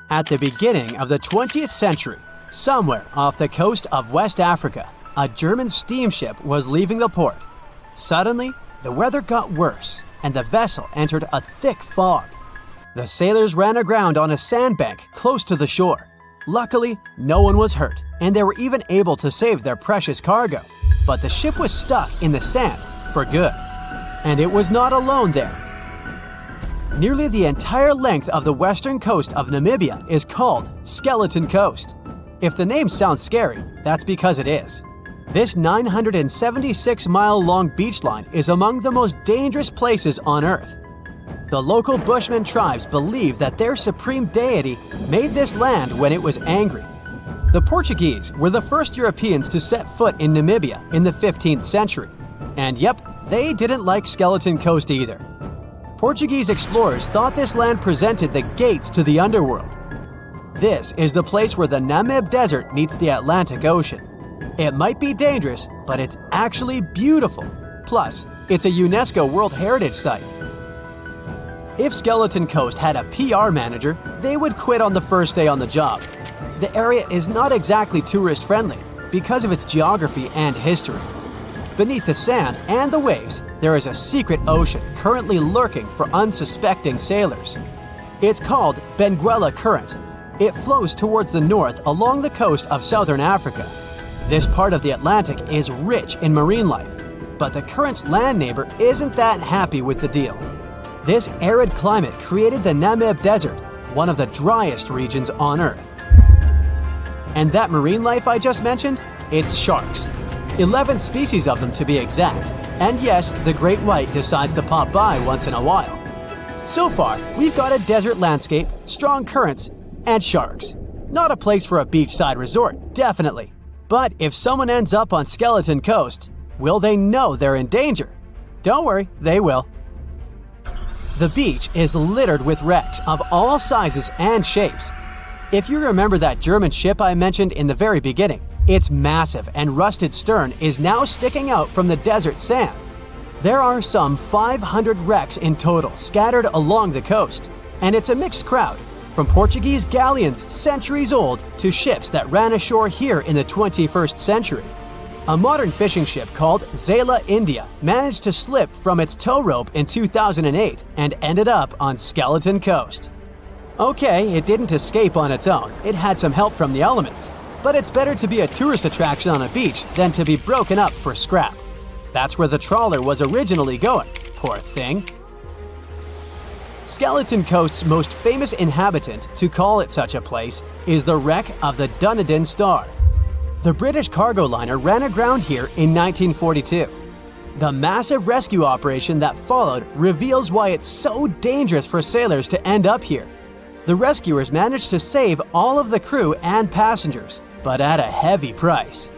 At the beginning of the 20th century, somewhere off the coast of West Africa, a German steamship was leaving the port. Suddenly, the weather got worse, and the vessel entered a thick fog. The sailors ran aground on a sandbank close to the shore. Luckily, no one was hurt, and they were even able to save their precious cargo. But the ship was stuck in the sand for good. And it was not alone there. Nearly the entire length of the western coast of Namibia is called Skeleton Coast. If the name sounds scary, that's because it is. This 976-mile-long beach line is among the most dangerous places on Earth. The local Bushman tribes believe that their supreme deity made this land when it was angry. The Portuguese were the first Europeans to set foot in Namibia in the 15th century. And yep, they didn't like Skeleton Coast either. Portuguese explorers thought this land presented the gates to the underworld. This is the place where the Namib Desert meets the Atlantic Ocean. It might be dangerous, but it's actually beautiful. Plus, it's a UNESCO World Heritage Site. If Skeleton Coast had a PR manager, they would quit on the first day on the job. The area is not exactly tourist-friendly because of its geography and history. Beneath the sand and the waves, there is a secret ocean currently lurking for unsuspecting sailors. It's called Benguela Current. It flows towards the north along the coast of southern Africa. This part of the Atlantic is rich in marine life, but the current's land neighbor isn't that happy with the deal. This arid climate created the Namib Desert, one of the driest regions on Earth. And that marine life I just mentioned? It's sharks. 11 species of them to be exact. And yes, the great white decides to pop by once in a while. So far, we've got a desert landscape, strong currents, and sharks. Not a place for a beachside resort, definitely. But if someone ends up on Skeleton Coast, will they know they're in danger? Don't worry, they will. The beach is littered with wrecks of all sizes and shapes. If you remember that German ship I mentioned in the very beginning, its massive and rusted stern is now sticking out from the desert sand. There are some 500 wrecks in total scattered along the coast, and it's a mixed crowd, from Portuguese galleons centuries old to ships that ran ashore here in the 21st century. A modern fishing ship called Zela India managed to slip from its tow rope in 2008 and ended up on Skeleton Coast. Okay, it didn't escape on its own, it had some help from the elements. But it's better to be a tourist attraction on a beach than to be broken up for scrap. That's where the trawler was originally going, poor thing. Skeleton Coast's most famous inhabitant, to call it such a place, is the wreck of the Dunedin Star. The British cargo liner ran aground here in 1942. The massive rescue operation that followed reveals why it's so dangerous for sailors to end up here. The rescuers managed to save all of the crew and passengers, but at a heavy price.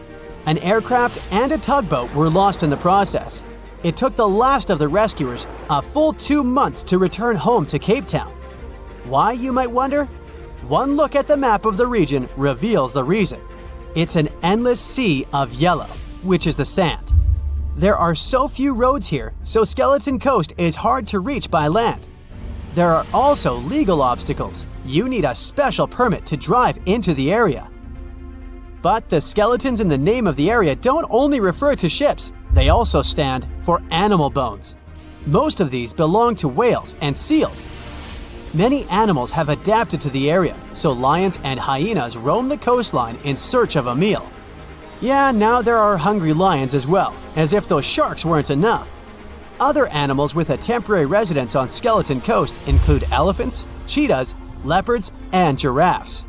An aircraft and a tugboat were lost in the process. It took the last of the rescuers a full 2 months to return home to Cape Town. Why, you might wonder? One look at the map of the region reveals the reason. It's an endless sea of yellow, which is the sand. There are so few roads here, so Skeleton Coast is hard to reach by land. There are also legal obstacles. You need a special permit to drive into the area. But the skeletons in the name of the area don't only refer to ships, they also stand for animal bones. Most of these belong to whales and seals. Many animals have adapted to the area, so lions and hyenas roam the coastline in search of a meal. Yeah, now there are hungry lions as well, as if those sharks weren't enough. Other animals with a temporary residence on Skeleton Coast include elephants, cheetahs, leopards, and giraffes.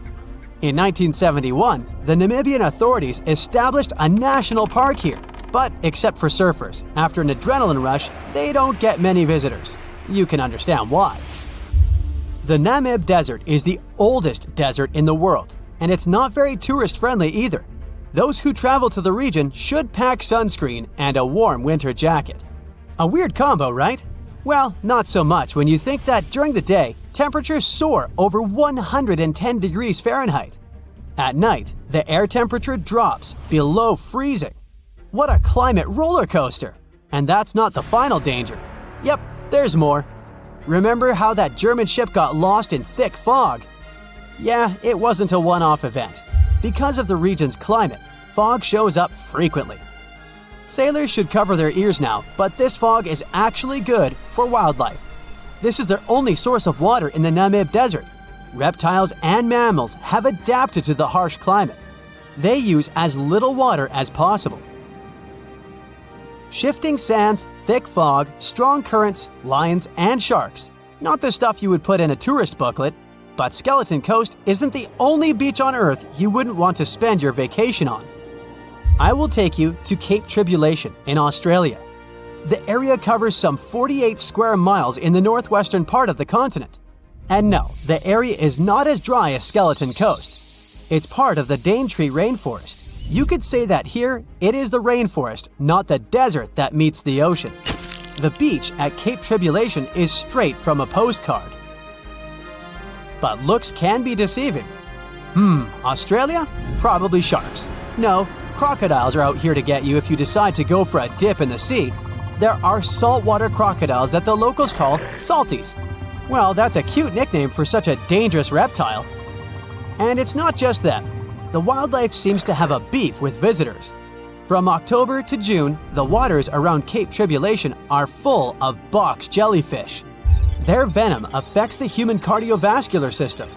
In 1971, the Namibian authorities established a national park here, but except for surfers, after an adrenaline rush, they don't get many visitors. You can understand why. The Namib Desert is the oldest desert in the world, and it's not very tourist-friendly either. Those who travel to the region should pack sunscreen and a warm winter jacket. A weird combo, right? Well, not so much when you think that during the day, temperatures soar over 110 degrees Fahrenheit. At night, the air temperature drops below freezing. What a climate roller coaster! And that's not the final danger. Yep, there's more. Remember how that German ship got lost in thick fog? Yeah, it wasn't a one-off event. Because of the region's climate, fog shows up frequently. Sailors should cover their ears now, but this fog is actually good for wildlife. This is their only source of water in the Namib Desert. Reptiles and mammals have adapted to the harsh climate. They use as little water as possible. Shifting sands, thick fog, strong currents, lions, and sharks. Not the stuff you would put in a tourist booklet, but Skeleton Coast isn't the only beach on Earth you wouldn't want to spend your vacation on. I will take you to Cape Tribulation in Australia. The area covers some 48 square miles in the northwestern part of the continent. And no, the area is not as dry as Skeleton Coast. It's part of the Daintree rainforest. You could say that here, it is the rainforest, not the desert that meets the ocean. The beach at Cape Tribulation is straight from a postcard. But looks can be deceiving. Australia? Probably sharks. No, crocodiles are out here to get you if you decide to go for a dip in the sea. There are saltwater crocodiles that the locals call salties. Well, that's a cute nickname for such a dangerous reptile. And it's not just them. The wildlife seems to have a beef with visitors. From October to June, the waters around Cape Tribulation are full of box jellyfish. Their venom affects the human cardiovascular system.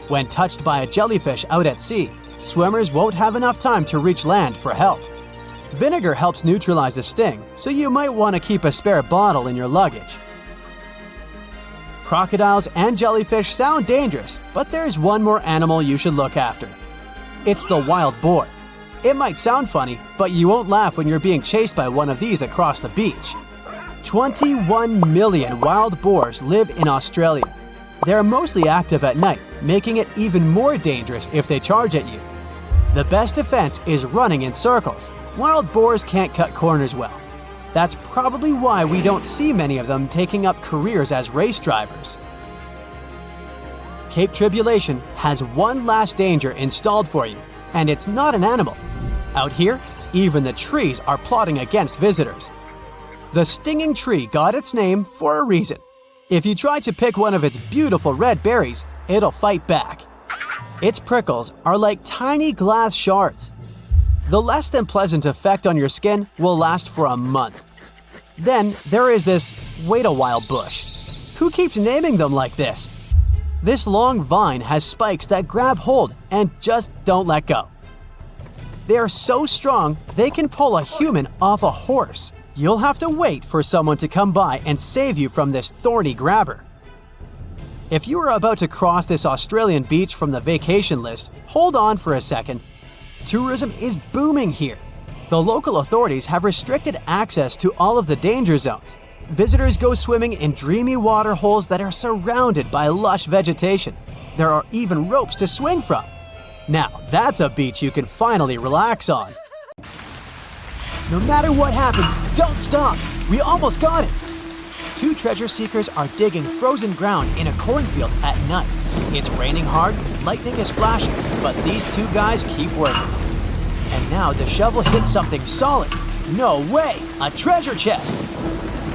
When touched by a jellyfish out at sea, swimmers won't have enough time to reach land for help. Vinegar helps neutralize the sting, so you might want to keep a spare bottle in your luggage. Crocodiles and jellyfish sound dangerous, but there's one more animal you should look after. It's the wild boar. It might sound funny, but you won't laugh when you're being chased by one of these across the beach. 21 million wild boars live in Australia. They're mostly active at night, making it even more dangerous if they charge at you. The best defense is running in circles. Wild boars can't cut corners well. That's probably why we don't see many of them taking up careers as race drivers. Cape Tribulation has one last danger installed for you, and it's not an animal. Out here, even the trees are plotting against visitors. The stinging tree got its name for a reason. If you try to pick one of its beautiful red berries, it'll fight back. Its prickles are like tiny glass shards. The less than pleasant effect on your skin will last for a month. Then there is this wait-a-while bush. Who keeps naming them like this? This long vine has spikes that grab hold and just don't let go. They are so strong they can pull a human off a horse. You'll have to wait for someone to come by and save you from this thorny grabber. If you are about to cross this Australian beach from the vacation list, hold on for a second. Tourism is booming here. The local authorities have restricted access to all of the danger zones. Visitors go swimming in dreamy water holes that are surrounded by lush vegetation. There are even ropes to swing from. Now, that's a beach you can finally relax on. No matter what happens, don't stop! We almost got it! Two treasure seekers are digging frozen ground in a cornfield at night. It's raining hard, lightning is flashing, but these two guys keep working. And now the shovel hits something solid. No way! A treasure chest!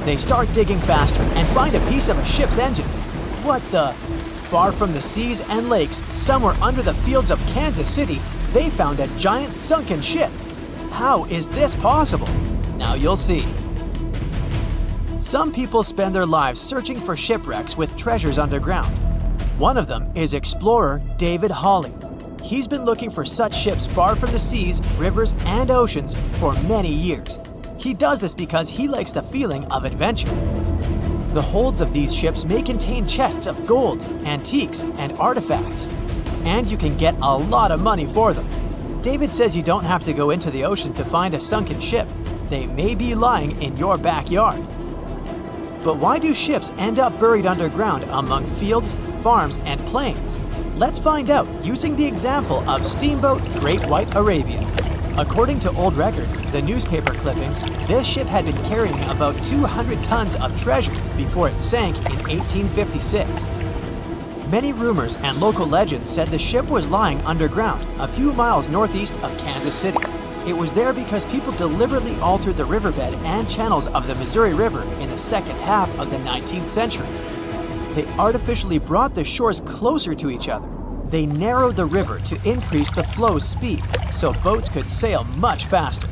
They start digging faster and find a piece of a ship's engine. What the? Far from the seas and lakes, somewhere under the fields of Kansas City, they found a giant sunken ship. How is this possible? Now you'll see. Some people spend their lives searching for shipwrecks with treasures underground. One of them is explorer David Hawley. He's been looking for such ships far from the seas, rivers, and oceans for many years. He does this because he likes the feeling of adventure. The holds of these ships may contain chests of gold, antiques, and artifacts. And you can get a lot of money for them. David says you don't have to go into the ocean to find a sunken ship. They may be lying in your backyard. But why do ships end up buried underground among fields, farms, and plains? Let's find out using the example of steamboat Great White Arabia. According to old records, the newspaper clippings, this ship had been carrying about 200 tons of treasure before it sank in 1856. Many rumors and local legends said the ship was lying underground a few miles northeast of Kansas City. It was there because people deliberately altered the riverbed and channels of the Missouri River in the second half of the 19th century. They artificially brought the shores closer to each other. They narrowed the river to increase the flow's speed so boats could sail much faster.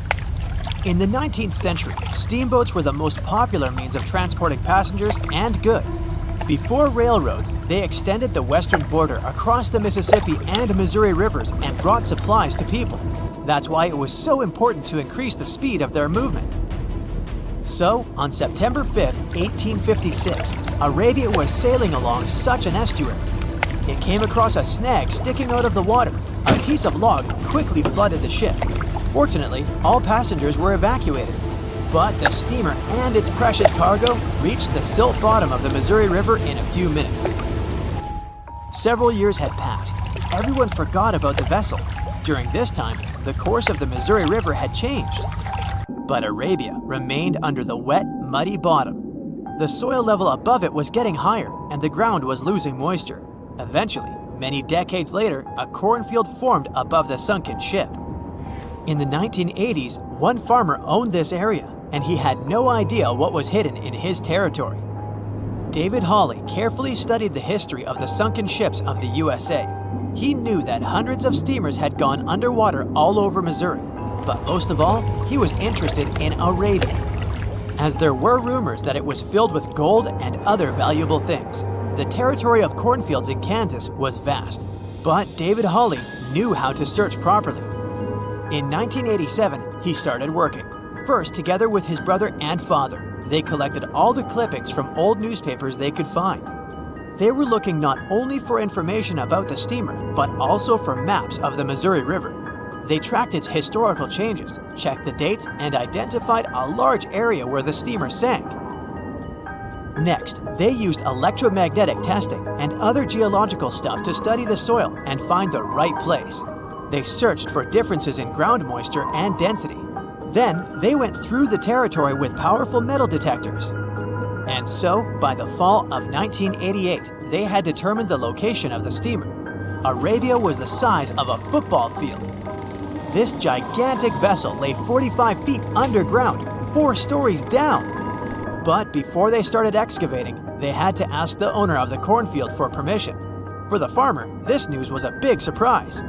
In the 19th century, steamboats were the most popular means of transporting passengers and goods. Before railroads, they extended the western border across the Mississippi and Missouri rivers and brought supplies to people. That's why it was so important to increase the speed of their movement. So, on September 5, 1856, Arabia was sailing along such an estuary. It came across a snag sticking out of the water. A piece of log quickly flooded the ship. Fortunately, all passengers were evacuated. But the steamer and its precious cargo reached the silt bottom of the Missouri River in a few minutes. Several years had passed. Everyone forgot about the vessel. During this time, the course of the Missouri River had changed. But Arabia remained under the wet, muddy bottom. The soil level above it was getting higher, and the ground was losing moisture. Eventually, many decades later, a cornfield formed above the sunken ship. In the 1980s, one farmer owned this area, and he had no idea what was hidden in his territory. David Hawley carefully studied the history of the sunken ships of the USA. He knew that hundreds of steamers had gone underwater all over Missouri, but most of all, he was interested in Arabia, as there were rumors that it was filled with gold and other valuable things. The territory of cornfields in Kansas was vast, but David Hawley knew how to search properly. In 1987, he started working. First, together with his brother and father, they collected all the clippings from old newspapers they could find. They were looking not only for information about the steamer, but also for maps of the Missouri River. They tracked its historical changes, checked the dates, and identified a large area where the steamer sank. Next, they used electromagnetic testing and other geological stuff to study the soil and find the right place. They searched for differences in ground moisture and density. Then, they went through the territory with powerful metal detectors. And so, by the fall of 1988, they had determined the location of the steamer. Arabia was the size of a football field. This gigantic vessel lay 45 feet underground, 4 stories down. But before they started excavating, they had to ask the owner of the cornfield for permission. For the farmer, this news was a big surprise.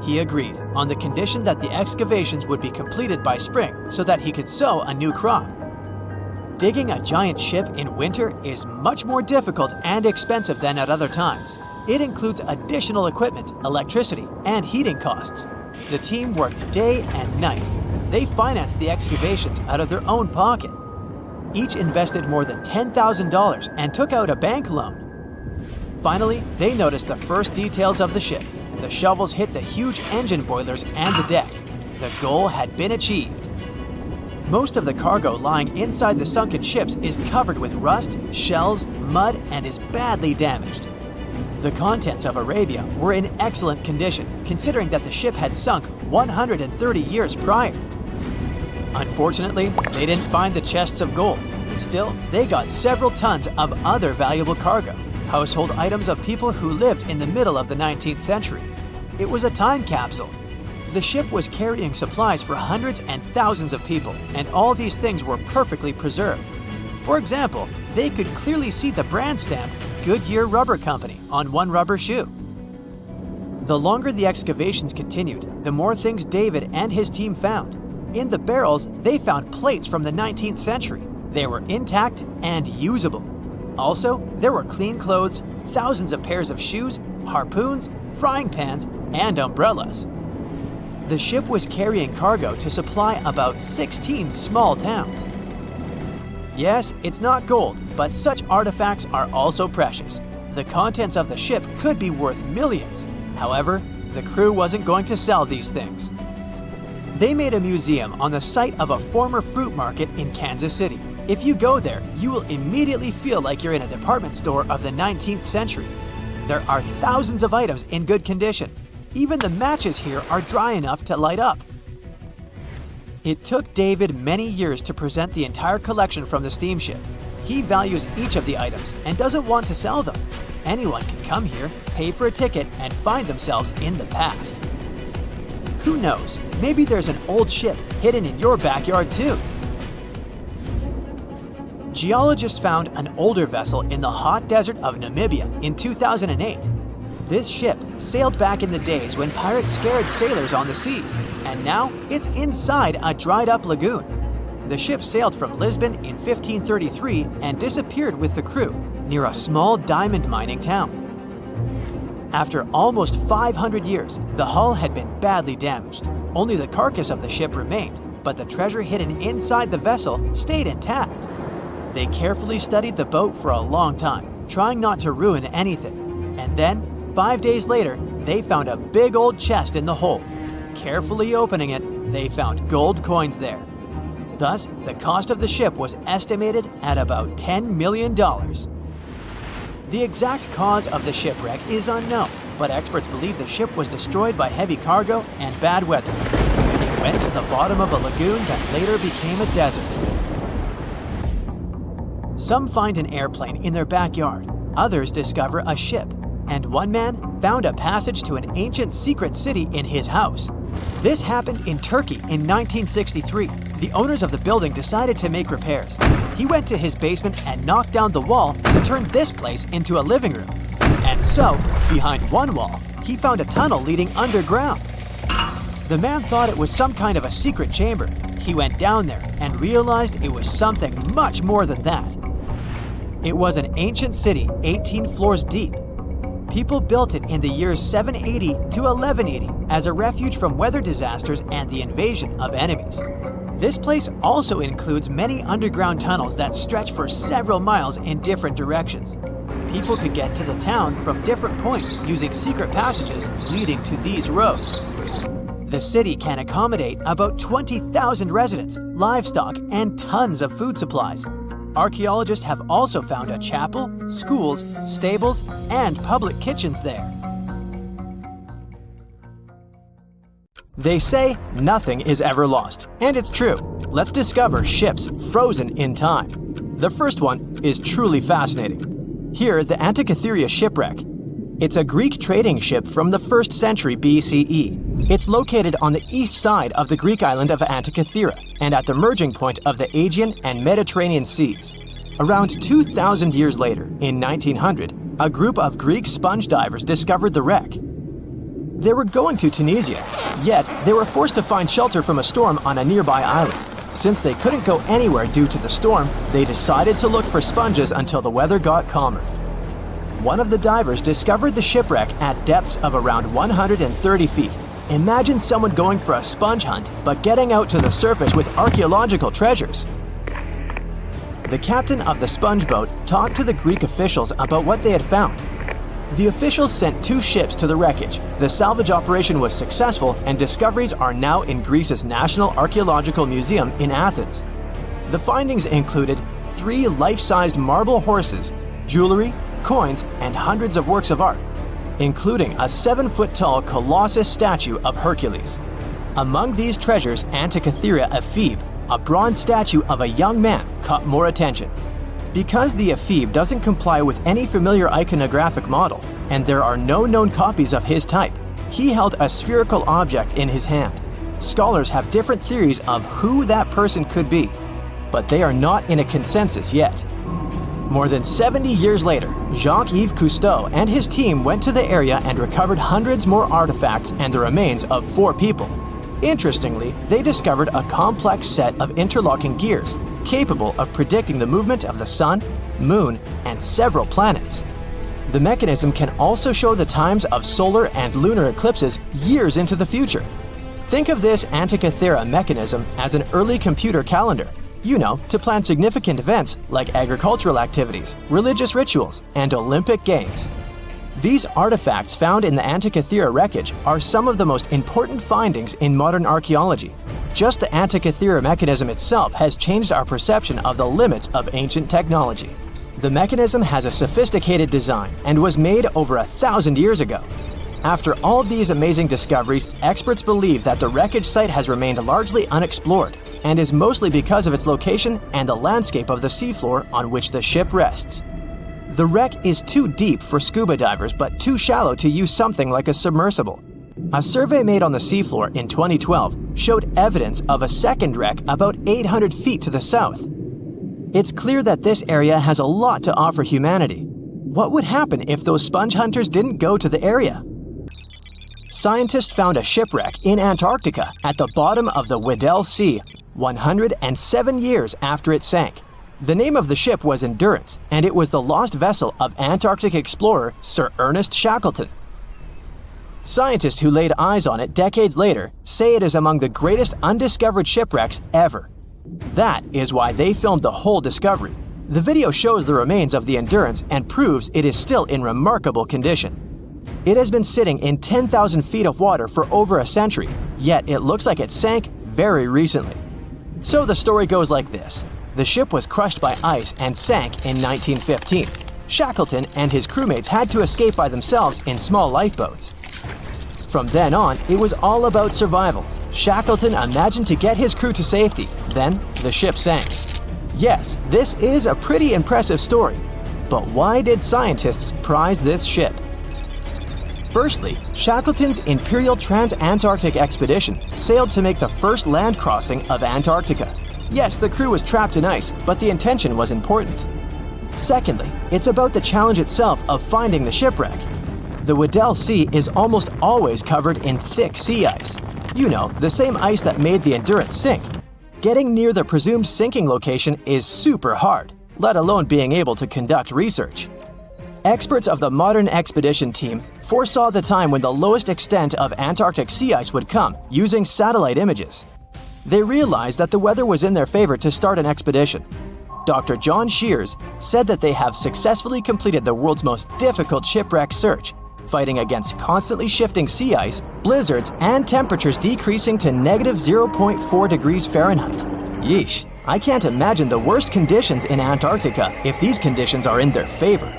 He agreed, on the condition that the excavations would be completed by spring so that he could sow a new crop. Digging a giant ship in winter is much more difficult and expensive than at other times. It includes additional equipment, electricity, and heating costs. The team worked day and night. They financed the excavations out of their own pocket. Each invested more than $10,000 and took out a bank loan. Finally, they noticed the first details of the ship. The shovels hit the huge engine boilers and the deck. The goal had been achieved. Most of the cargo lying inside the sunken ships is covered with rust, shells, mud, and is badly damaged. The contents of Arabia were in excellent condition, considering that the ship had sunk 130 years prior. Unfortunately, they didn't find the chests of gold. Still, they got several tons of other valuable cargo, household items of people who lived in the middle of the 19th century. It was a time capsule. The ship was carrying supplies for hundreds and thousands of people, and all these things were perfectly preserved. For example, they could clearly see the brand stamp Goodyear Rubber Company on one rubber shoe. The longer the excavations continued, the more things David and his team found. In the barrels, they found plates from the 19th century. They were intact and usable. Also, there were clean clothes, thousands of pairs of shoes, harpoons, frying pans, and umbrellas. The ship was carrying cargo to supply about 16 small towns. Yes, it's not gold, but such artifacts are also precious. The contents of the ship could be worth millions. However, the crew wasn't going to sell these things. They made a museum on the site of a former fruit market in Kansas City. If you go there, you will immediately feel like you're in a department store of the 19th century. There are thousands of items in good condition. Even the matches here are dry enough to light up. It took David many years to present the entire collection from the steamship. He values each of the items and doesn't want to sell them. Anyone can come here, pay for a ticket, and find themselves in the past. Who knows, maybe there's an old ship hidden in your backyard too. Geologists found an older vessel in the hot desert of Namibia in 2008. This ship sailed back in the days when pirates scared sailors on the seas, and now it's inside a dried-up lagoon. The ship sailed from Lisbon in 1533 and disappeared with the crew near a small diamond mining town. After almost 500 years, the hull had been badly damaged. Only the carcass of the ship remained, but the treasure hidden inside the vessel stayed intact. They carefully studied the boat for a long time, trying not to ruin anything. And then, 5 days later, they found a big old chest in the hold. Carefully opening it, they found gold coins there. Thus, the cost of the ship was estimated at about $10 million. The exact cause of the shipwreck is unknown, but experts believe the ship was destroyed by heavy cargo and bad weather. It went to the bottom of a lagoon that later became a desert. Some find an airplane in their backyard, others discover a ship, and one man found a passage to an ancient secret city in his house. This happened in Turkey in 1963. The owners of the building decided to make repairs. He went to his basement and knocked down the wall to turn this place into a living room. And so, behind one wall, he found a tunnel leading underground. The man thought it was some kind of a secret chamber. He went down there and realized it was something much more than that. It was an ancient city 18 floors deep. People built it in the years 780 to 1180 as a refuge from weather disasters and the invasion of enemies. This place also includes many underground tunnels that stretch for several miles in different directions. People could get to the town from different points using secret passages leading to these roads. The city can accommodate about 20,000 residents, livestock, and tons of food supplies. Archaeologists have also found a chapel, schools, stables, and public kitchens there. They say nothing is ever lost, and it's true. Let's discover ships frozen in time. The first one is truly fascinating. Here, the Antikythera shipwreck. It's a Greek trading ship from the 1st century BCE. It's located on the east side of the Greek island of Antikythera and at the merging point of the Aegean and Mediterranean seas. Around 2,000 years later, in 1900, a group of Greek sponge divers discovered the wreck. They were going to Tunisia, yet they were forced to find shelter from a storm on a nearby island. Since they couldn't go anywhere due to the storm, they decided to look for sponges until the weather got calmer. One of the divers discovered the shipwreck at depths of around 130 feet. Imagine someone going for a sponge hunt, but getting out to the surface with archaeological treasures. The captain of the sponge boat talked to the Greek officials about what they had found. The officials sent 2 ships to the wreckage. The salvage operation was successful, and discoveries are now in Greece's National Archaeological Museum in Athens. The findings included 3 life-sized marble horses, jewelry, coins, and hundreds of works of art, including a 7-foot-tall Colossus statue of Hercules. Among these treasures, Antikythera ephebe, a bronze statue of a young man, caught more attention. Because the ephebe doesn't comply with any familiar iconographic model, and there are no known copies of his type, he held a spherical object in his hand. Scholars have different theories of who that person could be, but they are not in a consensus yet. More than 70 years later, Jacques-Yves Cousteau and his team went to the area and recovered hundreds more artifacts and the remains of 4 people. Interestingly, they discovered a complex set of interlocking gears, capable of predicting the movement of the sun, moon, and several planets. The mechanism can also show the times of solar and lunar eclipses years into the future. Think of this Antikythera mechanism as an early computer calendar, to plan significant events like agricultural activities, religious rituals, and Olympic Games. These artifacts found in the Antikythera wreckage are some of the most important findings in modern archaeology. Just the Antikythera mechanism itself has changed our perception of the limits of ancient technology. The mechanism has a sophisticated design and was made over 1,000 years ago. After all these amazing discoveries, experts believe that the wreckage site has remained largely unexplored, and is mostly because of its location and the landscape of the seafloor on which the ship rests. The wreck is too deep for scuba divers but too shallow to use something like a submersible. A survey made on the seafloor in 2012 showed evidence of a second wreck about 800 feet to the south. It's clear that this area has a lot to offer humanity. what would happen if those sponge hunters didn't go to the area? Scientists found a shipwreck in Antarctica at the bottom of the Weddell Sea 107 years after it sank. The name of the ship was Endurance, and it was the lost vessel of Antarctic explorer Sir Ernest Shackleton. Scientists who laid eyes on it decades later say it is among the greatest undiscovered shipwrecks ever. That is why they filmed the whole discovery. The video shows the remains of the Endurance and proves it is still in remarkable condition. It has been sitting in 10,000 feet of water for over a century, yet it looks like it sank very recently. So the story goes like this. The ship was crushed by ice and sank in 1915. Shackleton and his crewmates had to escape by themselves in small lifeboats. From then on, it was all about survival. Shackleton imagined to get his crew to safety. Then, the ship sank. Yes, this is a pretty impressive story. But why did scientists prize this ship? Firstly, Shackleton's Imperial Trans-Antarctic Expedition sailed to make the first land crossing of Antarctica. Yes, the crew was trapped in ice, but the intention was important. Secondly, it's about the challenge itself of finding the shipwreck. The Weddell Sea is almost always covered in thick sea ice. You know, the same ice that made the Endurance sink. Getting near the presumed sinking location is super hard, let alone being able to conduct research. Experts of the modern expedition team foresaw the time when the lowest extent of Antarctic sea ice would come using satellite images. They realized that the weather was in their favor to start an expedition. Dr. John Shears said that they have successfully completed the world's most difficult shipwreck search, fighting against constantly shifting sea ice, blizzards, and temperatures decreasing to -0.4 degrees Fahrenheit. Yeesh, I can't imagine the worst conditions in Antarctica if these conditions are in their favor.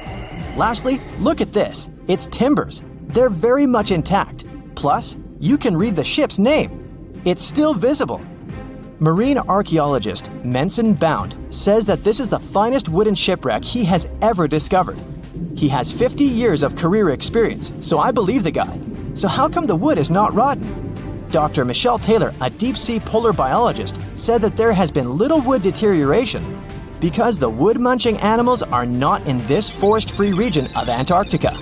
Lastly, look at this. It's timbers. They're very much intact. Plus, you can read the ship's name. It's still visible. Marine archaeologist Menson Bound says that this is the finest wooden shipwreck he has ever discovered. He has 50 years of career experience, so I believe the guy. So how come the wood is not rotten? Dr. Michelle Taylor, a deep-sea polar biologist, said that there has been little wood deterioration because the wood-munching animals are not in this forest-free region of Antarctica.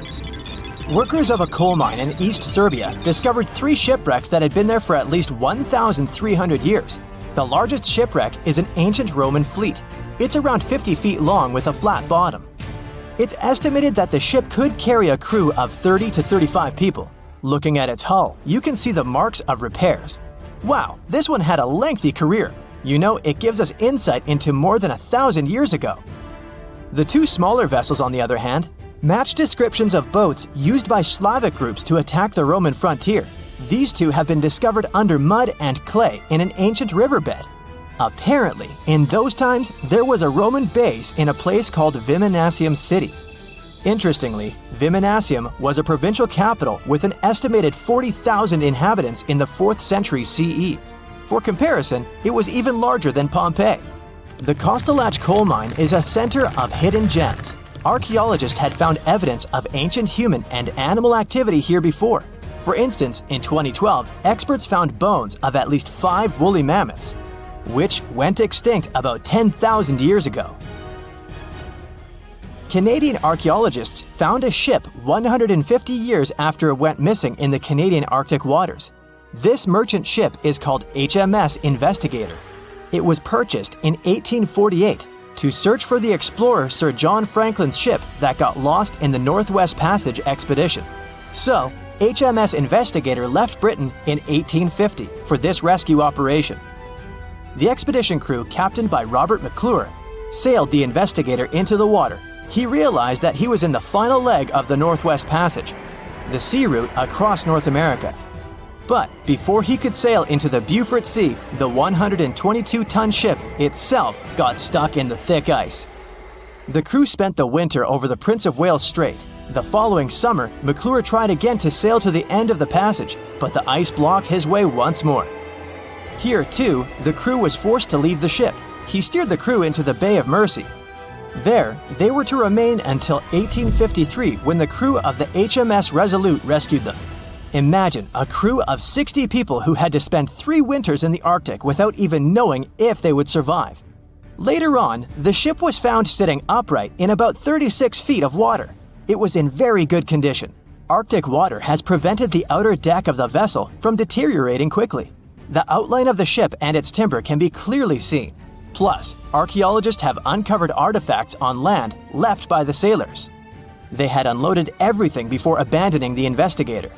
Workers of a coal mine in East Serbia discovered 3 shipwrecks that had been there for at least 1,300 years. The largest shipwreck is an ancient Roman fleet. It's around 50 feet long with a flat bottom. It's estimated that the ship could carry a crew of 30 to 35 people. Looking at its hull, you can see the marks of repairs. Wow, this one had a lengthy career. You know, it gives us insight into more than 1,000 years ago. The 2 smaller vessels, on the other hand, match descriptions of boats used by Slavic groups to attack the Roman frontier. These 2 have been discovered under mud and clay in an ancient riverbed. Apparently, in those times, there was a Roman base in a place called Viminacium City. Interestingly, Viminacium was a provincial capital with an estimated 40,000 inhabitants in the 4th century CE. For comparison, it was even larger than Pompeii. The Kostelach coal mine is a center of hidden gems. Archaeologists had found evidence of ancient human and animal activity here before. For instance, in 2012, experts found bones of at least 5 woolly mammoths, which went extinct about 10,000 years ago. Canadian archaeologists found a ship 150 years after it went missing in the Canadian Arctic waters. This merchant ship is called HMS Investigator. It was purchased in 1848 to search for the explorer Sir John Franklin's ship that got lost in the Northwest Passage expedition. So, HMS Investigator left Britain in 1850 for this rescue operation. The expedition crew, captained by Robert McClure, sailed the Investigator into the water. He realized that he was in the final leg of the Northwest Passage, the sea route across North America. But before he could sail into the Beaufort Sea, the 122-ton ship itself got stuck in the thick ice. The crew spent the winter over the Prince of Wales Strait. The following summer, McClure tried again to sail to the end of the passage, but the ice blocked his way once more. Here, too, the crew was forced to leave the ship. He steered the crew into the Bay of Mercy. There, they were to remain until 1853 when the crew of the HMS Resolute rescued them. Imagine a crew of 60 people who had to spend 3 winters in the Arctic without even knowing if they would survive. Later on, the ship was found sitting upright in about 36 feet of water. It was in very good condition. Arctic water has prevented the outer deck of the vessel from deteriorating quickly. The outline of the ship and its timber can be clearly seen. Plus, archaeologists have uncovered artifacts on land left by the sailors. They had unloaded everything before abandoning the Investigator.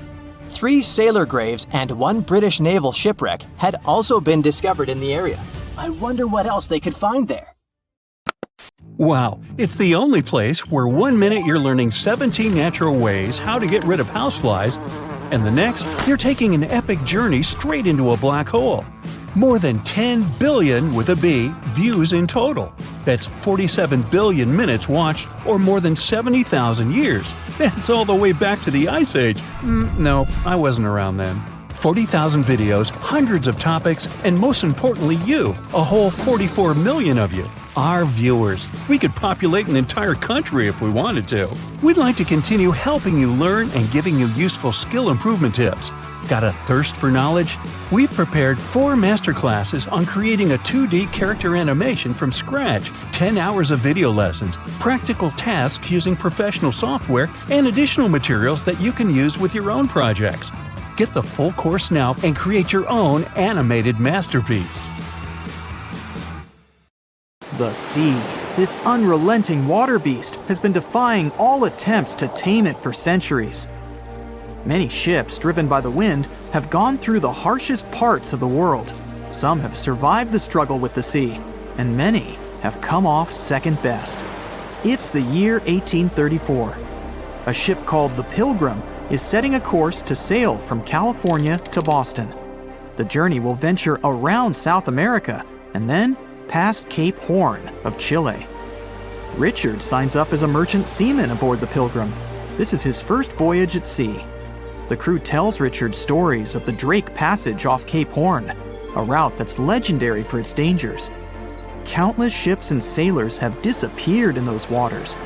3 sailor graves and 1 British naval shipwreck had also been discovered in the area. I wonder what else they could find there. Wow, it's the only place where 1 minute you're learning 17 natural ways how to get rid of houseflies, and the next, you're taking an epic journey straight into a black hole. More than 10 billion with a B views in total. That's 47 billion minutes watched, or more than 70,000 years. That's all the way back to the Ice Age. No, I wasn't around then. 40,000 videos, hundreds of topics, and most importantly you, a whole 44 million of you. Our viewers. We could populate an entire country if we wanted to. We'd like to continue helping you learn and giving you useful skill improvement tips. Got a thirst for knowledge? We've prepared 4 masterclasses on creating a 2D character animation from scratch, 10 hours of video lessons, practical tasks using professional software, and additional materials that you can use with your own projects. Get the full course now and create your own animated masterpiece. The sea, this unrelenting water beast, has been defying all attempts to tame it for centuries. Many ships driven by the wind have gone through the harshest parts of the world. Some have survived the struggle with the sea, and many have come off second best. It's the year 1834. A ship called the Pilgrim is setting a course to sail from California to Boston. The journey will venture around South America and then past Cape Horn of Chile. Richard signs up as a merchant seaman aboard the Pilgrim. This is his first voyage at sea. The crew tells Richard stories of the Drake Passage off Cape Horn, a route that's legendary for its dangers. Countless ships and sailors have disappeared in those waters.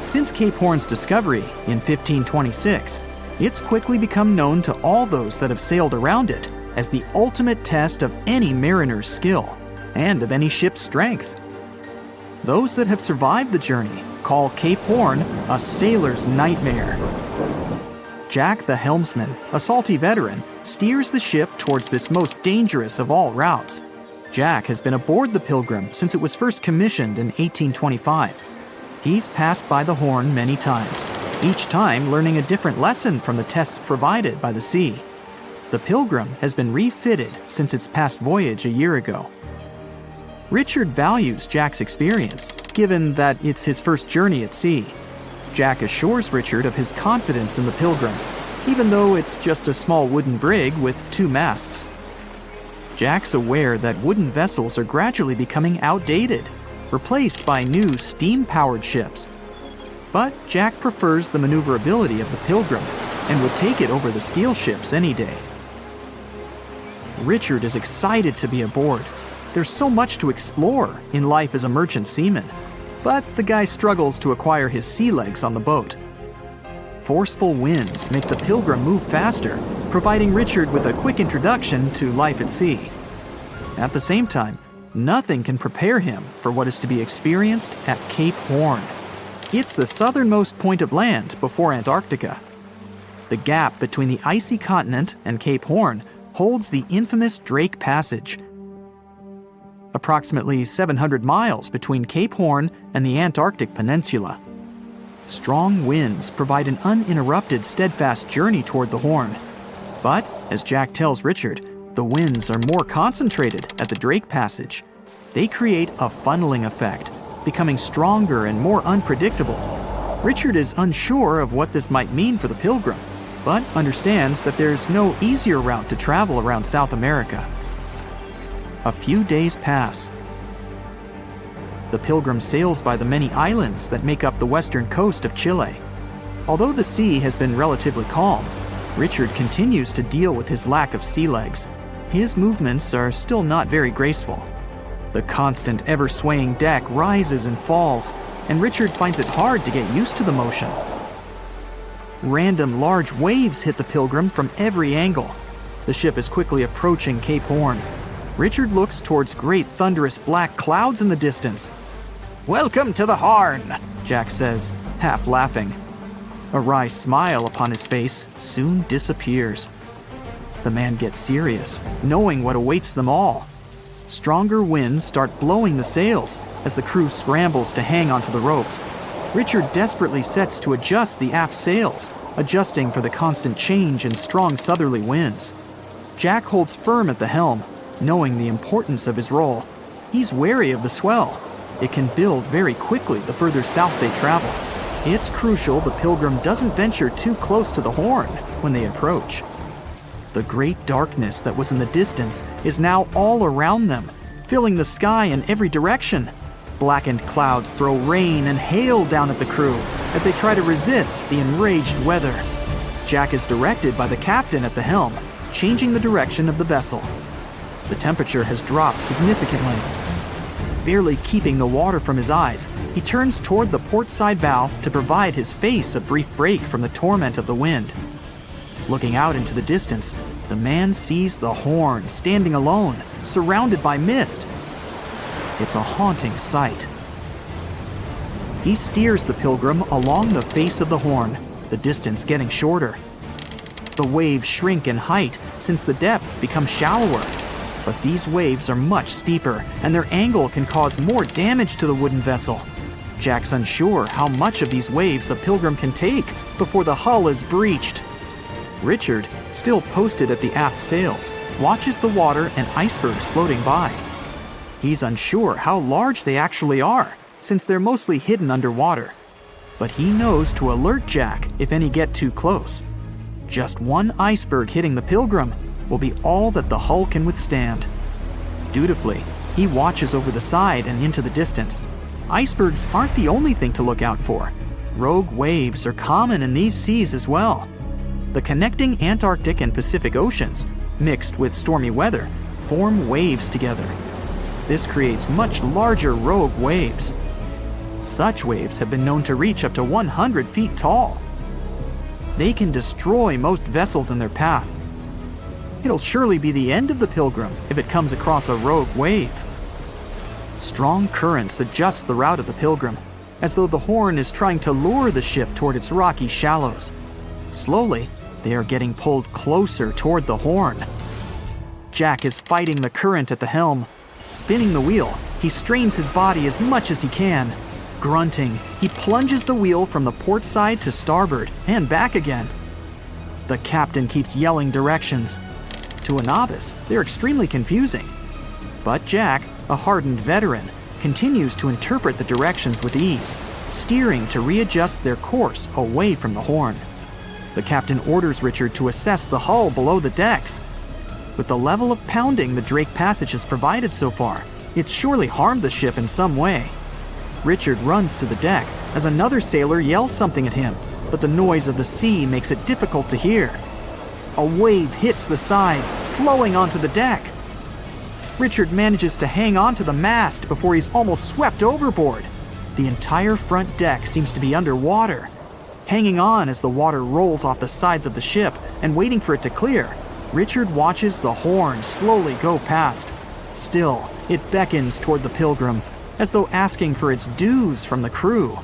Since Cape Horn's discovery in 1526, it's quickly become known to all those that have sailed around it as the ultimate test of any mariner's skill and of any ship's strength. Those that have survived the journey call Cape Horn a sailor's nightmare. Jack the helmsman, a salty veteran, steers the ship towards this most dangerous of all routes. Jack has been aboard the Pilgrim since it was first commissioned in 1825. He's passed by the Horn many times, each time learning a different lesson from the tests provided by the sea. The Pilgrim has been refitted since its past voyage a year ago. Richard values Jack's experience, given that it's his first journey at sea. Jack assures Richard of his confidence in the Pilgrim, even though it's just a small wooden brig with 2 masts. Jack's aware that wooden vessels are gradually becoming outdated, replaced by new steam-powered ships. But Jack prefers the maneuverability of the Pilgrim and would take it over the steel ships any day. Richard is excited to be aboard. There's so much to explore in life as a merchant seaman, but the guy struggles to acquire his sea legs on the boat. Forceful winds make the Pilgrim move faster, providing Richard with a quick introduction to life at sea. At the same time, nothing can prepare him for what is to be experienced at Cape Horn. It's the southernmost point of land before Antarctica. The gap between the icy continent and Cape Horn holds the infamous Drake Passage. Approximately 700 miles between Cape Horn and the Antarctic Peninsula. Strong winds provide an uninterrupted, steadfast journey toward the Horn. But, as Jack tells Richard, the winds are more concentrated at the Drake Passage. They create a funneling effect, becoming stronger and more unpredictable. Richard is unsure of what this might mean for the Pilgrim, but understands that there's no easier route to travel around South America. A few days pass. The Pilgrim sails by the many islands that make up the western coast of Chile. Although the sea has been relatively calm, Richard continues to deal with his lack of sea legs. His movements are still not very graceful. The constant, ever-swaying deck rises and falls, and Richard finds it hard to get used to the motion. Random large waves hit the Pilgrim from every angle. The ship is quickly approaching Cape Horn. Richard looks towards great thunderous black clouds in the distance. "Welcome to the Horn," Jack says. half laughing. A wry smile upon his face soon disappears. The man gets serious, knowing what awaits them all. Stronger winds start blowing the sails as the crew scrambles to hang onto the ropes. Richard desperately sets to adjust the aft sails, adjusting for the constant change in strong southerly winds. Jack holds firm at the helm, knowing the importance of his role. He's wary of the swell. It can build very quickly the further south they travel. It's crucial the Pilgrim doesn't venture too close to the Horn when they approach. The great darkness that was in the distance is now all around them, filling the sky in every direction. Blackened clouds throw rain and hail down at the crew as they try to resist the enraged weather. Jack is directed by the captain at the helm, changing the direction of the vessel. The temperature has dropped significantly. Barely keeping the water from his eyes, he turns toward the port side bow to provide his face a brief break from the torment of the wind. Looking out into the distance, the man sees the Horn standing alone, surrounded by mist. It's a haunting sight. He steers the Pilgrim along the face of the Horn, the distance getting shorter. The waves shrink in height since the depths become shallower, but these waves are much steeper and their angle can cause more damage to the wooden vessel. Jack's unsure how much of these waves the Pilgrim can take before the hull is breached. Richard, still posted at the aft sails, watches the water and icebergs floating by. He's unsure how large they actually are, since they're mostly hidden underwater. But he knows to alert Jack if any get too close. Just one iceberg hitting the Pilgrim will be all that the hull can withstand. Dutifully, he watches over the side and into the distance. Icebergs aren't the only thing to look out for. Rogue waves are common in these seas as well. The connecting Antarctic and Pacific Oceans, mixed with stormy weather, form waves together. This creates much larger rogue waves. Such waves have been known to reach up to 100 feet tall. They can destroy most vessels in their path. It'll surely be the end of the Pilgrim if it comes across a rogue wave. Strong currents adjust the route of the Pilgrim, as though the Horn is trying to lure the ship toward its rocky shallows. Slowly, they are getting pulled closer toward the Horn. Jack is fighting the current at the helm. Spinning the wheel, he strains his body as much as he can. Grunting, he plunges the wheel from the port side to starboard and back again. The captain keeps yelling directions. To a novice, they're extremely confusing. But Jack, a hardened veteran, continues to interpret the directions with ease, steering to readjust their course away from the Horn. The captain orders Richard to assess the hull below the decks. With the level of pounding the Drake Passage has provided so far, it's surely harmed the ship in some way. Richard runs to the deck as another sailor yells something at him, but the noise of the sea makes it difficult to hear. A wave hits the side, flowing onto the deck. Richard manages to hang onto the mast before he's almost swept overboard. The entire front deck seems to be underwater. Hanging on as the water rolls off the sides of the ship and waiting for it to clear, Richard watches the Horn slowly go past. Still, it beckons toward the Pilgrim, as though asking for its dues from the crew.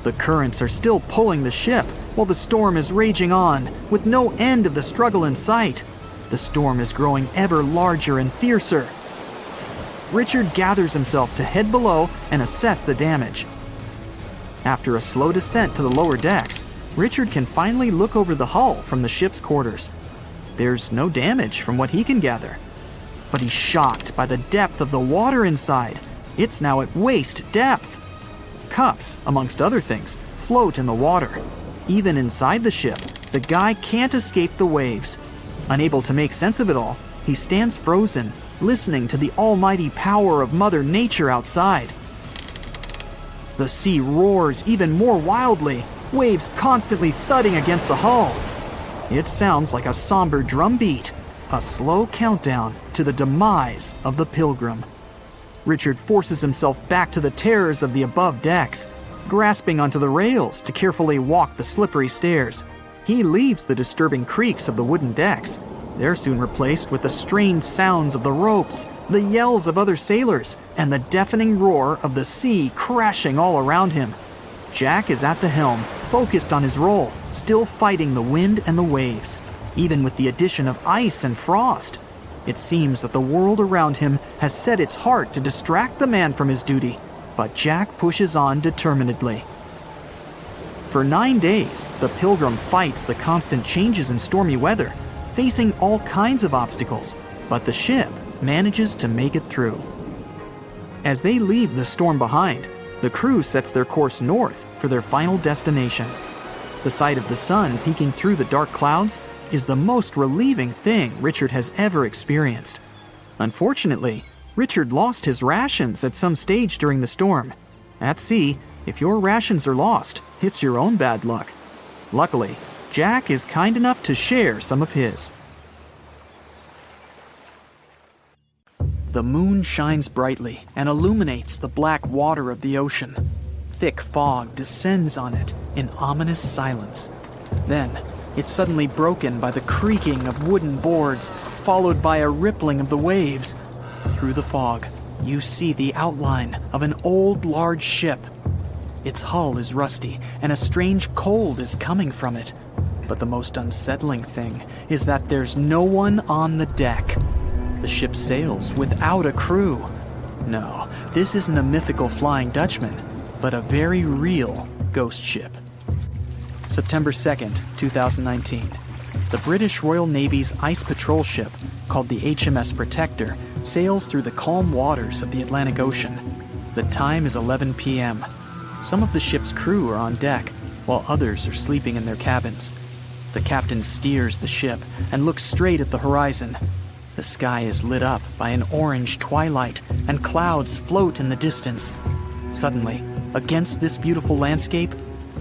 The currents are still pulling the ship, while the storm is raging on, with no end of the struggle in sight. The storm is growing ever larger and fiercer. Richard gathers himself to head below and assess the damage. After a slow descent to the lower decks, Richard can finally look over the hull from the ship's quarters. There's no damage from what he can gather. But he's shocked by the depth of the water inside. It's now at waist depth. Cups, amongst other things, float in the water. Even inside the ship, the guy can't escape the waves. Unable to make sense of it all, he stands frozen, listening to the almighty power of Mother Nature outside. The sea roars even more wildly, waves constantly thudding against the hull. It sounds like a somber drumbeat, a slow countdown to the demise of the Pilgrim. Richard forces himself back to the terrors of the above decks, grasping onto the rails to carefully walk the slippery stairs. He leaves the disturbing creaks of the wooden decks. They're soon replaced with the strained sounds of the ropes, the yells of other sailors, and the deafening roar of the sea crashing all around him. Jack is at the helm, focused on his role, still fighting the wind and the waves, even with the addition of ice and frost. It seems that the world around him has set its heart to distract the man from his duty, but Jack pushes on determinedly. For 9 days, the Pilgrim fights the constant changes in stormy weather, facing all kinds of obstacles, but the ship manages to make it through. As they leave the storm behind, the crew sets their course north for their final destination. The sight of the sun peeking through the dark clouds is the most relieving thing Richard has ever experienced. Unfortunately, Richard lost his rations at some stage during the storm. At sea, if your rations are lost, it's your own bad luck. Luckily, Jack is kind enough to share some of his. The moon shines brightly and illuminates the black water of the ocean. Thick fog descends on it in ominous silence. Then, it's suddenly broken by the creaking of wooden boards, followed by a rippling of the waves. Through the fog, you see the outline of an old, large ship. Its hull is rusty, and a strange cold is coming from it. But the most unsettling thing is that there's no one on the deck. The ship sails without a crew. No, this isn't a mythical Flying Dutchman, but a very real ghost ship. September 2nd, 2019. The British Royal Navy's ice patrol ship, called the HMS Protector, sails through the calm waters of the Atlantic Ocean. The time is 11 p.m. Some of the ship's crew are on deck, while others are sleeping in their cabins. The captain steers the ship and looks straight at the horizon. The sky is lit up by an orange twilight, and clouds float in the distance. Suddenly, against this beautiful landscape,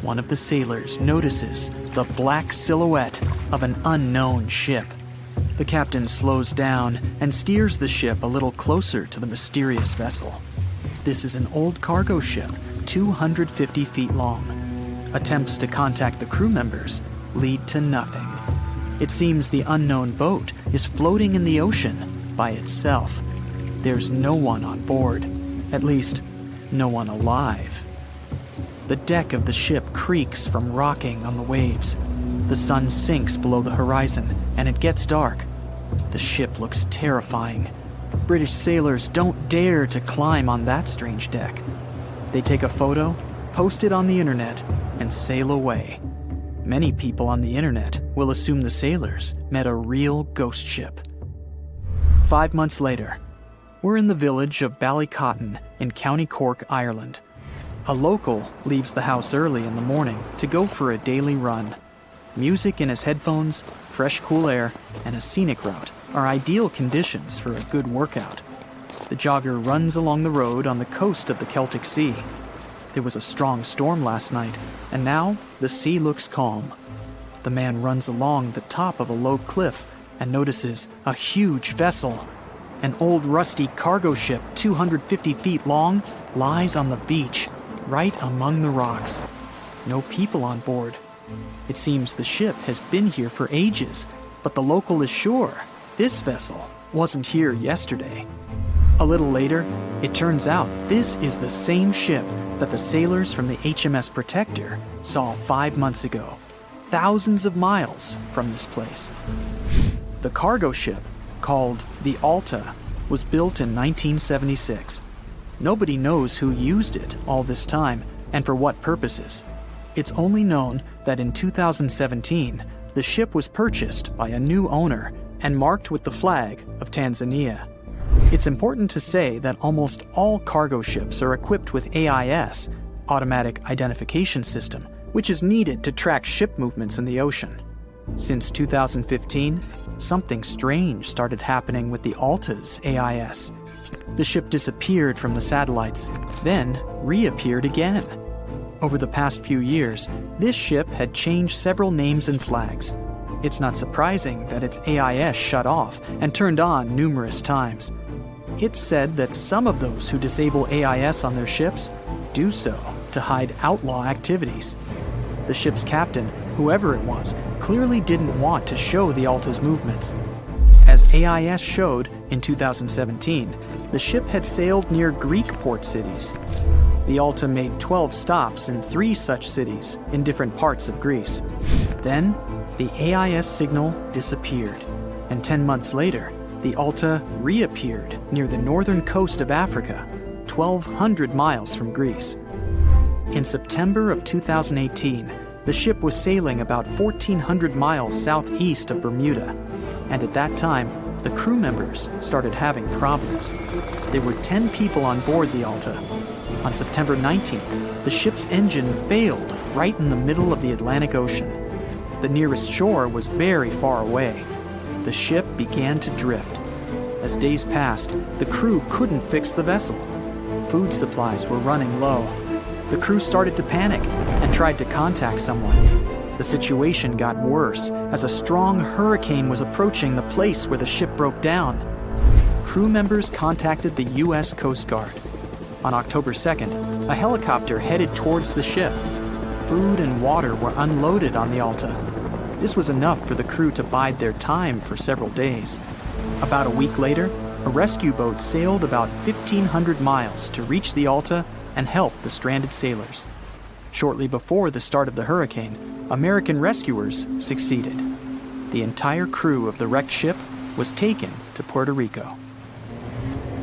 one of the sailors notices the black silhouette of an unknown ship. The captain slows down and steers the ship a little closer to the mysterious vessel. This is an old cargo ship, 250 feet long. Attempts to contact the crew members lead to nothing. It seems the unknown boat is floating in the ocean by itself. There's no one on board, at least, no one alive. The deck of the ship creaks from rocking on the waves. The sun sinks below the horizon, and it gets dark. The ship looks terrifying. British sailors don't dare to climb on that strange deck. They take a photo, post it on the internet, and sail away. Many people on the internet will assume the sailors met a real ghost ship. 5 months later, we're in the village of Ballycotton in County Cork, Ireland. A local leaves the house early in the morning to go for a daily run. Music in his headphones, fresh cool air, and a scenic route are ideal conditions for a good workout. The jogger runs along the road on the coast of the Celtic Sea. There was a strong storm last night, and now the sea looks calm. The man runs along the top of a low cliff and notices a huge vessel. An old rusty cargo ship 250 feet long lies on the beach, right among the rocks. No people on board. It seems the ship has been here for ages, but the local is sure this vessel wasn't here yesterday. A little later, it turns out this is the same ship that the sailors from the HMS Protector saw 5 months ago, thousands of miles from this place. The cargo ship, called the Alta, was built in 1976. Nobody knows who used it all this time and for what purposes. It's only known that in 2017, the ship was purchased by a new owner and marked with the flag of Tanzania. It's important to say that almost all cargo ships are equipped with AIS, Automatic Identification System, which is needed to track ship movements in the ocean. Since 2015, something strange started happening with the Alta's AIS. The ship disappeared from the satellites, then reappeared again. Over the past few years, this ship had changed several names and flags. It's not surprising that its AIS shut off and turned on numerous times. It's said that some of those who disable AIS on their ships do so to hide outlaw activities. The ship's captain, whoever it was, clearly didn't want to show the Alta's movements. As AIS showed in 2017, the ship had sailed near Greek port cities. The Alta made 12 stops in 3 such cities in different parts of Greece. Then, the AIS signal disappeared, and 10 months later, the Alta reappeared near the northern coast of Africa, 1,200 miles from Greece. In September of 2018, the ship was sailing about 1,400 miles southeast of Bermuda, and at that time, the crew members started having problems. There were 10 people on board the Alta. On September 19th, the ship's engine failed right in the middle of the Atlantic Ocean. The nearest shore was very far away. The ship began to drift. As days passed, the crew couldn't fix the vessel. Food supplies were running low. The crew started to panic and tried to contact someone. The situation got worse as a strong hurricane was approaching the place where the ship broke down. Crew members contacted the U.S. Coast Guard. On October 2nd, a helicopter headed towards the ship. Food and water were unloaded on the Alta. This was enough for the crew to bide their time for several days. About a week later, a rescue boat sailed about 1,500 miles to reach the Alta and help the stranded sailors. Shortly before the start of the hurricane, American rescuers succeeded. The entire crew of the wrecked ship was taken to Puerto Rico.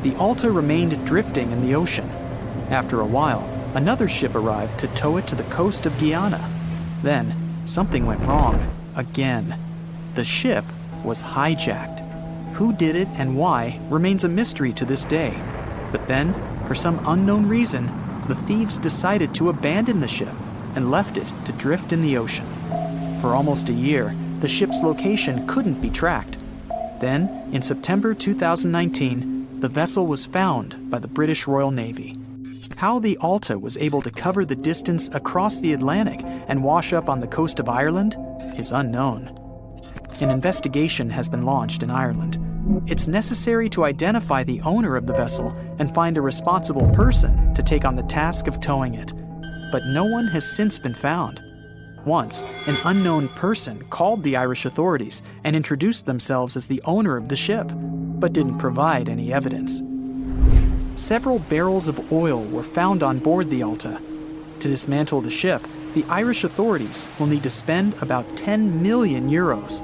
The Alta remained drifting in the ocean. After a while, another ship arrived to tow it to the coast of Guyana. Then, something went wrong again. The ship was hijacked. Who did it and why remains a mystery to this day. But then, for some unknown reason, the thieves decided to abandon the ship and left it to drift in the ocean. For almost a year, the ship's location couldn't be tracked. Then, in September 2019, the vessel was found by the British Royal Navy. How the Alta was able to cover the distance across the Atlantic and wash up on the coast of Ireland is unknown. An investigation has been launched in Ireland. It's necessary to identify the owner of the vessel and find a responsible person to take on the task of towing it. But no one has since been found. Once, an unknown person called the Irish authorities and introduced themselves as the owner of the ship, but didn't provide any evidence. Several barrels of oil were found on board the Alta. To dismantle the ship, the Irish authorities will need to spend about 10 million euros.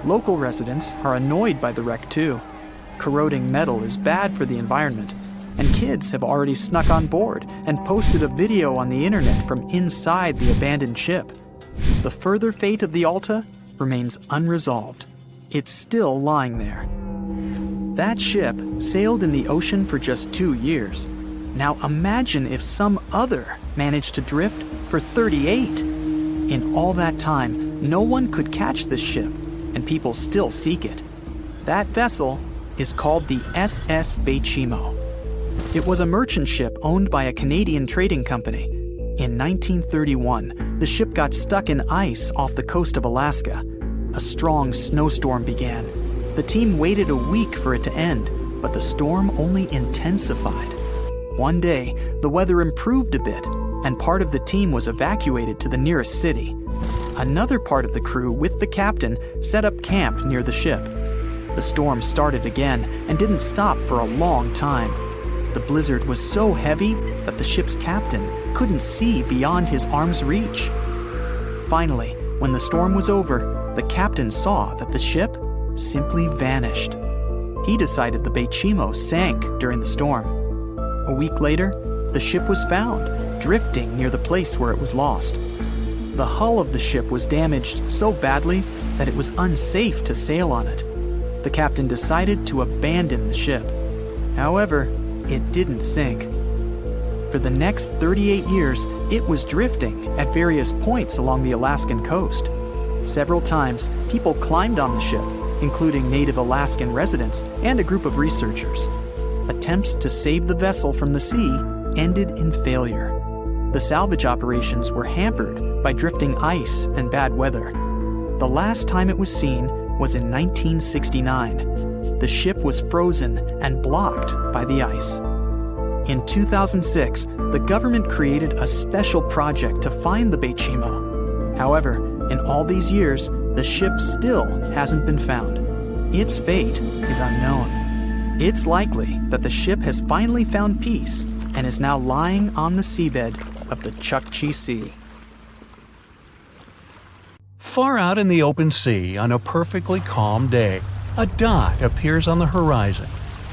Local residents are annoyed by the wreck too. Corroding metal is bad for the environment, and kids have already snuck on board and posted a video on the internet from inside the abandoned ship. The further fate of the Alta remains unresolved. It's still lying there. That ship sailed in the ocean for just 2 years. Now imagine if some other managed to drift for 38. In all that time, no one could catch this ship, and people still seek it. That vessel is called the SS Baychimo. It was a merchant ship owned by a Canadian trading company. In 1931, the ship got stuck in ice off the coast of Alaska. A strong snowstorm began. The team waited a week for it to end, but the storm only intensified. One day, the weather improved a bit, and part of the team was evacuated to the nearest city. Another part of the crew, with the captain, set up camp near the ship. The storm started again and didn't stop for a long time. The blizzard was so heavy that the ship's captain couldn't see beyond his arm's reach. Finally, when the storm was over, the captain saw that the ship simply vanished. He decided the Baychimo sank during the storm. A week later, the ship was found, drifting near the place where it was lost. The hull of the ship was damaged so badly that it was unsafe to sail on it. The captain decided to abandon the ship. However, it didn't sink. For the next 38 years, it was drifting at various points along the Alaskan coast. Several times, people climbed on the ship, including native Alaskan residents and a group of researchers. Attempts to save the vessel from the sea ended in failure. The salvage operations were hampered by drifting ice and bad weather. The last time it was seen was in 1969. The ship was frozen and blocked by the ice. In 2006, the government created a special project to find the Baychimo. However, in all these years, the ship still hasn't been found. Its fate is unknown. It's likely that the ship has finally found peace and is now lying on the seabed of the Chukchi Sea. Far out in the open sea on a perfectly calm day, a dot appears on the horizon.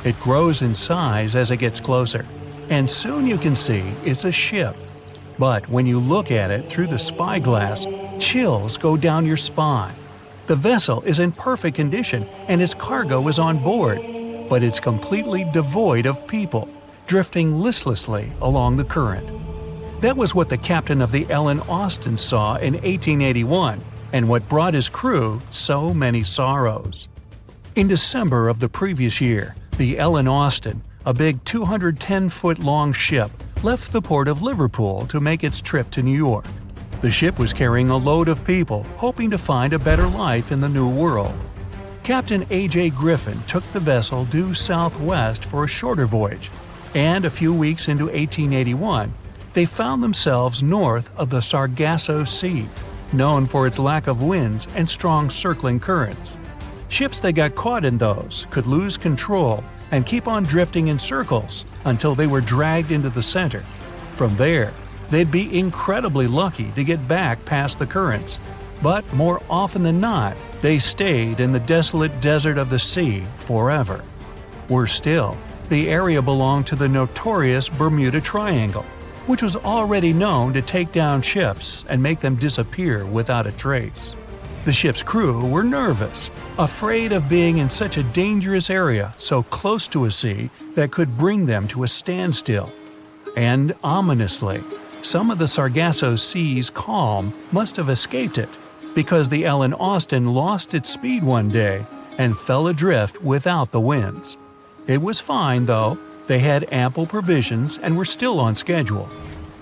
It grows in size as it gets closer, and soon you can see it's a ship. But when you look at it through the spyglass, chills go down your spine. The vessel is in perfect condition and its cargo is on board, but it's completely devoid of people, drifting listlessly along the current. That was what the captain of the Ellen Austin saw in 1881, and what brought his crew so many sorrows. In December of the previous year, the Ellen Austin, a big 210-foot-long ship, left the port of Liverpool to make its trip to New York. The ship was carrying a load of people hoping to find a better life in the New World. Captain A.J. Griffin took the vessel due southwest for a shorter voyage, and a few weeks into 1881, they found themselves north of the Sargasso Sea, known for its lack of winds and strong circling currents. Ships that got caught in those could lose control and keep on drifting in circles until they were dragged into the center. From there, they'd be incredibly lucky to get back past the currents, but more often than not, they stayed in the desolate desert of the sea forever. Worse still, the area belonged to the notorious Bermuda Triangle, which was already known to take down ships and make them disappear without a trace. The ship's crew were nervous, afraid of being in such a dangerous area so close to a sea that could bring them to a standstill. And ominously, some of the Sargasso Sea's calm must have escaped it, because the Ellen Austin lost its speed one day and fell adrift without the winds. It was fine, though. They had ample provisions and were still on schedule.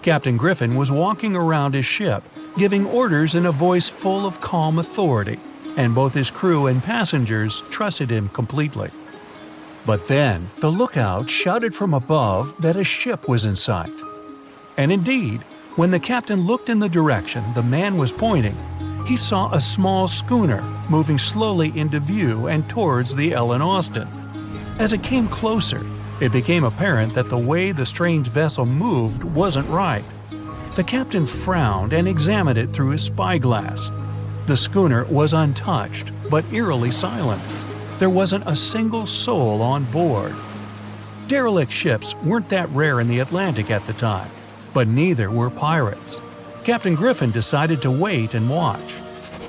Captain Griffin was walking around his ship, giving orders in a voice full of calm authority, and both his crew and passengers trusted him completely. But then, the lookout shouted from above that a ship was in sight. And indeed, when the captain looked in the direction the man was pointing, he saw a small schooner moving slowly into view and towards the Ellen Austin. As it came closer, it became apparent that the way the strange vessel moved wasn't right. The captain frowned and examined it through his spyglass. The schooner was untouched, but eerily silent. There wasn't a single soul on board. Derelict ships weren't that rare in the Atlantic at the time, but neither were pirates. Captain Griffin decided to wait and watch.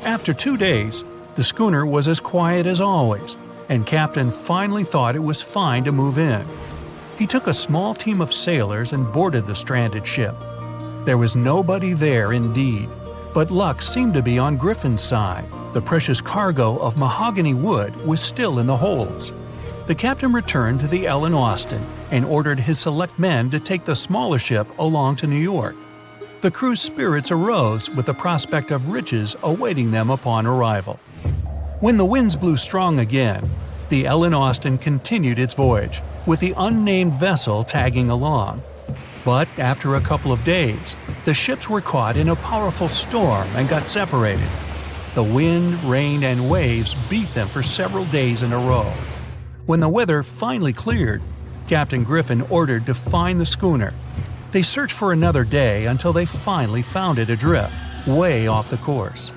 After 2 days, the schooner was as quiet as always, and Captain finally thought it was fine to move in. He took a small team of sailors and boarded the stranded ship. There was nobody there indeed, but luck seemed to be on Griffin's side. The precious cargo of mahogany wood was still in the holds. The captain returned to the Ellen Austin and ordered his select men to take the smaller ship along to New York. The crew's spirits arose with the prospect of riches awaiting them upon arrival. When the winds blew strong again, the Ellen Austin continued its voyage, with the unnamed vessel tagging along. But after a couple of days, the ships were caught in a powerful storm and got separated. The wind, rain, and waves beat them for several days in a row. When the weather finally cleared, Captain Griffin ordered to find the schooner. They searched for another day until they finally found it adrift, way off the course.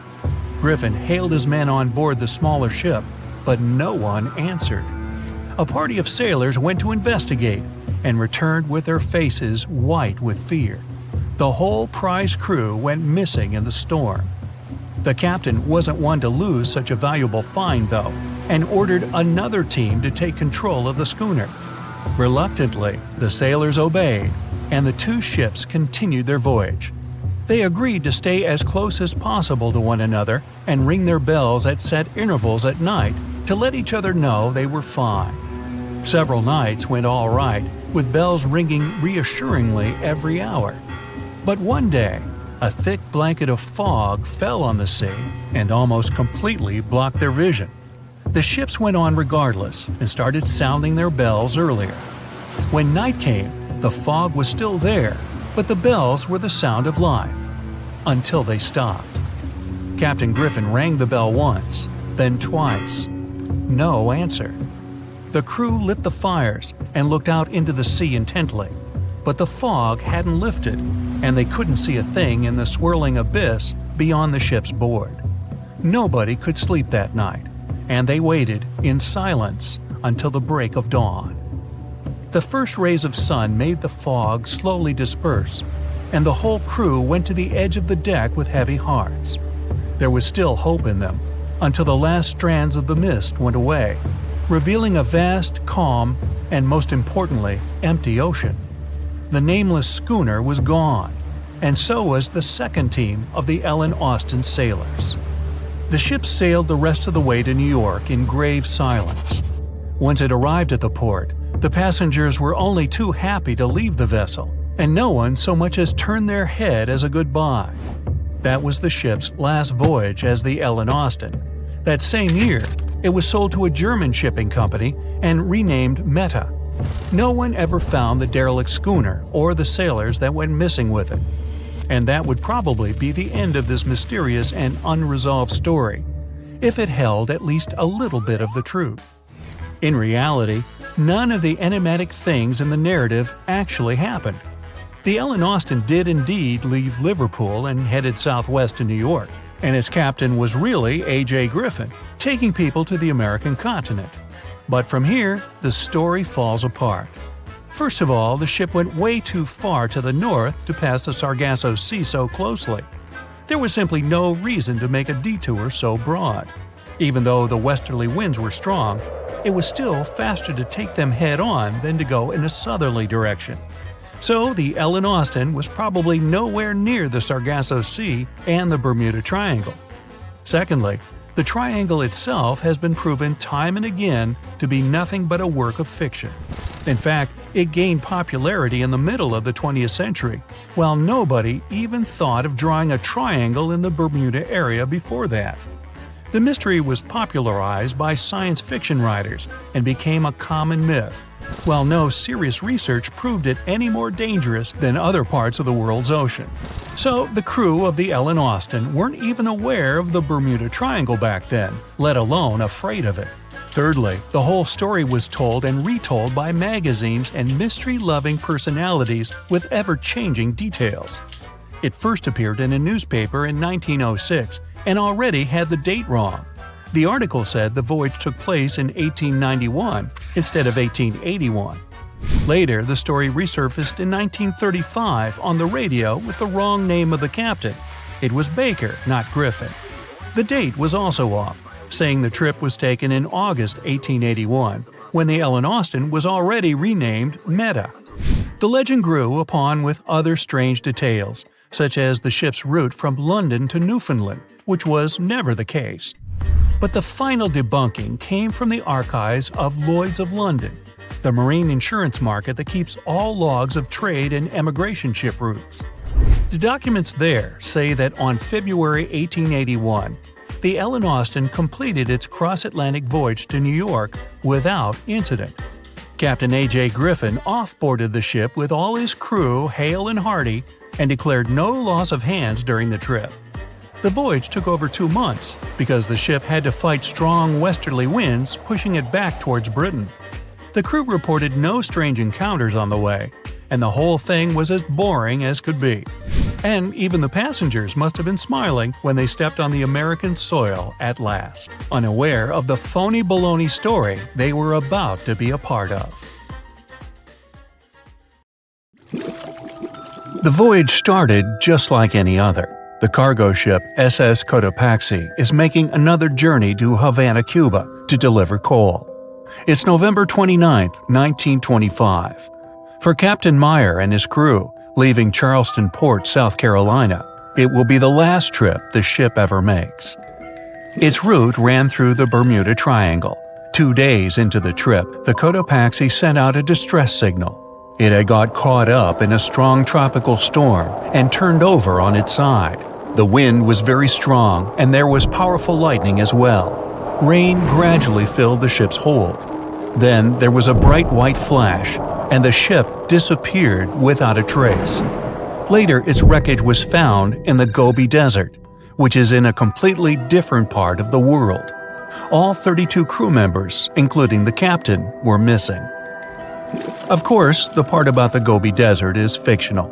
Griffin hailed his men on board the smaller ship, but no one answered. A party of sailors went to investigate and returned with their faces white with fear. The whole prize crew went missing in the storm. The captain wasn't one to lose such a valuable find, though, and ordered another team to take control of the schooner. Reluctantly, the sailors obeyed, and the two ships continued their voyage. They agreed to stay as close as possible to one another and ring their bells at set intervals at night to let each other know they were fine. Several nights went all right, with bells ringing reassuringly every hour. But one day, a thick blanket of fog fell on the sea and almost completely blocked their vision. The ships went on regardless and started sounding their bells earlier. When night came, the fog was still there, but the bells were the sound of life. Until they stopped. Captain Griffin rang the bell once, then twice. No answer. The crew lit the fires and looked out into the sea intently. but the fog hadn't lifted, and they couldn't see a thing in the swirling abyss beyond the ship's board. Nobody could sleep that night, and they waited in silence until the break of dawn. The first rays of sun made the fog slowly disperse, and the whole crew went to the edge of the deck with heavy hearts. There was still hope in them, until the last strands of the mist went away, revealing a vast, calm, and most importantly, empty ocean. The nameless schooner was gone, and so was the second team of the Ellen Austin sailors. The ship sailed the rest of the way to New York in grave silence. Once it arrived at the port, the passengers were only too happy to leave the vessel, and no one so much as turned their head as a goodbye. That was the ship's last voyage as the Ellen Austin. That same year, it was sold to a German shipping company and renamed Meta. No one ever found the derelict schooner or the sailors that went missing with it. And that would probably be the end of this mysterious and unresolved story, if it held at least a little bit of the truth. In reality, none of the enigmatic things in the narrative actually happened. The Ellen Austin did indeed leave Liverpool and headed southwest to New York, and its captain was really A.J. Griffin, taking people to the American continent. But from here, the story falls apart. First of all, the ship went way too far to the north to pass the Sargasso Sea so closely. There was simply no reason to make a detour so broad. Even though the westerly winds were strong, it was still faster to take them head-on than to go in a southerly direction. So the Ellen Austin was probably nowhere near the Sargasso Sea and the Bermuda Triangle. Secondly, the triangle itself has been proven time and again to be nothing but a work of fiction. In fact, it gained popularity in the middle of the 20th century, while nobody even thought of drawing a triangle in the Bermuda area before that. The mystery was popularized by science fiction writers and became a common myth, while no serious research proved it any more dangerous than other parts of the world's ocean. So the crew of the Ellen Austin weren't even aware of the Bermuda Triangle back then, let alone afraid of it. Thirdly, the whole story was told and retold by magazines and mystery-loving personalities with ever-changing details. It first appeared in a newspaper in 1906 and already had the date wrong. The article said the voyage took place in 1891 instead of 1881. Later, the story resurfaced in 1935 on the radio with the wrong name of the captain. It was Baker, not Griffin. The date was also off, saying the trip was taken in August 1881, when the Ellen Austin was already renamed Meta. The legend grew upon with other strange details, such as the ship's route from London to Newfoundland, which was never the case. But the final debunking came from the archives of Lloyd's of London, the marine insurance market that keeps all logs of trade and emigration ship routes. The documents there say that on February 1881, the Ellen Austin completed its cross-Atlantic voyage to New York without incident. Captain A.J. Griffin off-boarded the ship with all his crew hale and hearty and declared no loss of hands during the trip. The voyage took over 2 months because the ship had to fight strong westerly winds pushing it back towards Britain. The crew reported no strange encounters on the way, and the whole thing was as boring as could be. And even the passengers must have been smiling when they stepped on the American soil at last, unaware of the phony baloney story they were about to be a part of. The voyage started just like any other. The cargo ship SS Cotopaxi is making another journey to Havana, Cuba, to deliver coal. It's November 29, 1925. For Captain Meyer and his crew, leaving Charleston Port, South Carolina, it will be the last trip the ship ever makes. Its route ran through the Bermuda Triangle. 2 days into the trip, the Cotopaxi sent out a distress signal. It had got caught up in a strong tropical storm and turned over on its side. The wind was very strong and there was powerful lightning as well. Rain gradually filled the ship's hold. Then there was a bright white flash, and the ship disappeared without a trace. Later, its wreckage was found in the Gobi Desert, which is in a completely different part of the world. All 32 crew members, including the captain, were missing. Of course, the part about the Gobi Desert is fictional.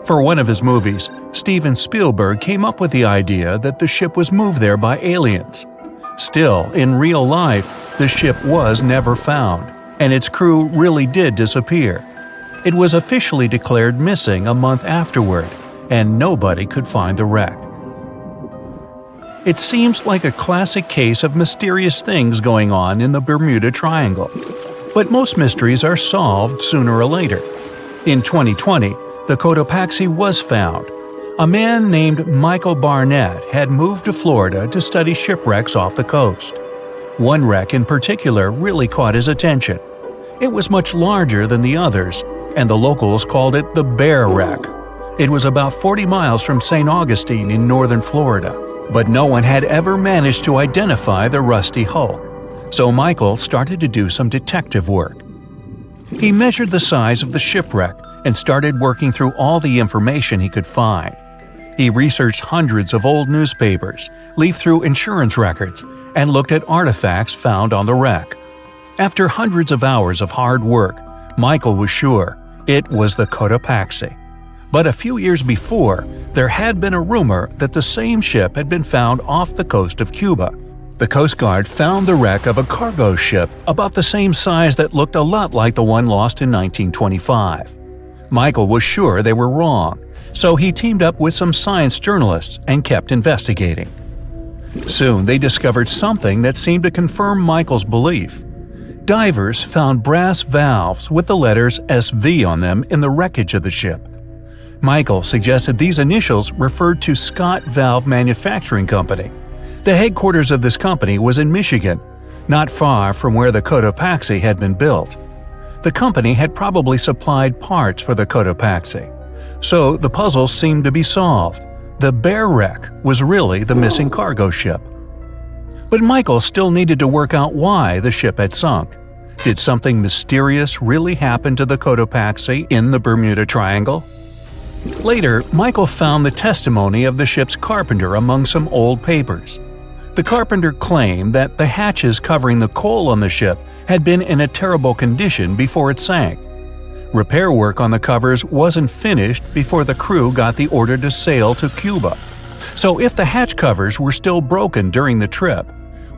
For one of his movies, Steven Spielberg came up with the idea that the ship was moved there by aliens. Still, in real life, the ship was never found, and its crew really did disappear. It was officially declared missing a month afterward, and nobody could find the wreck. It seems like a classic case of mysterious things going on in the Bermuda Triangle. But most mysteries are solved sooner or later. In 2020, the Cotopaxi was found. A man named Michael Barnett had moved to Florida to study shipwrecks off the coast. One wreck in particular really caught his attention. It was much larger than the others, and the locals called it the Bear Wreck. It was about 40 miles from St. Augustine in northern Florida, but no one had ever managed to identify the rusty hull. So Michael started to do some detective work. He measured the size of the shipwreck and started working through all the information he could find. He researched hundreds of old newspapers, leafed through insurance records, and looked at artifacts found on the wreck. After hundreds of hours of hard work, Michael was sure it was the Cotopaxi. But a few years before, there had been a rumor that the same ship had been found off the coast of Cuba. The Coast Guard found the wreck of a cargo ship about the same size that looked a lot like the one lost in 1925. Michael was sure they were wrong, so he teamed up with some science journalists and kept investigating. Soon they discovered something that seemed to confirm Michael's belief. Divers found brass valves with the letters SV on them in the wreckage of the ship. Michael suggested these initials referred to Scott Valve Manufacturing Company. The headquarters of this company was in Michigan, not far from where the Cotopaxi had been built. The company had probably supplied parts for the Cotopaxi. So the puzzle seemed to be solved. The Bear Wreck was really the missing cargo ship. But Michael still needed to work out why the ship had sunk. Did something mysterious really happen to the Cotopaxi in the Bermuda Triangle? Later, Michael found the testimony of the ship's carpenter among some old papers. The carpenter claimed that the hatches covering the coal on the ship had been in a terrible condition before it sank. Repair work on the covers wasn't finished before the crew got the order to sail to Cuba. So if the hatch covers were still broken during the trip,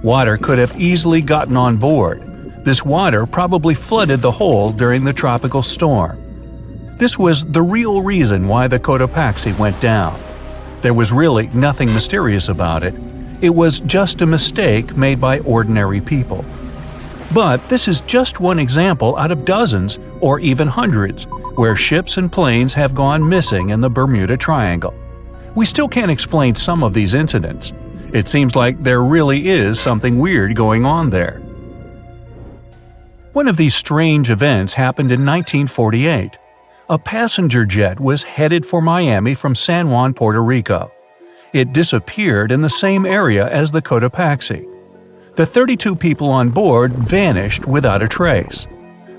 water could have easily gotten on board. This water probably flooded the hold during the tropical storm. This was the real reason why the Cotopaxi went down. There was really nothing mysterious about it. It was just a mistake made by ordinary people. But this is just one example out of dozens, or even hundreds, where ships and planes have gone missing in the Bermuda Triangle. We still can't explain some of these incidents. It seems like there really is something weird going on there. One of these strange events happened in 1948. A passenger jet was headed for Miami from San Juan, Puerto Rico. It disappeared in the same area as the Cotopaxi. The 32 people on board vanished without a trace.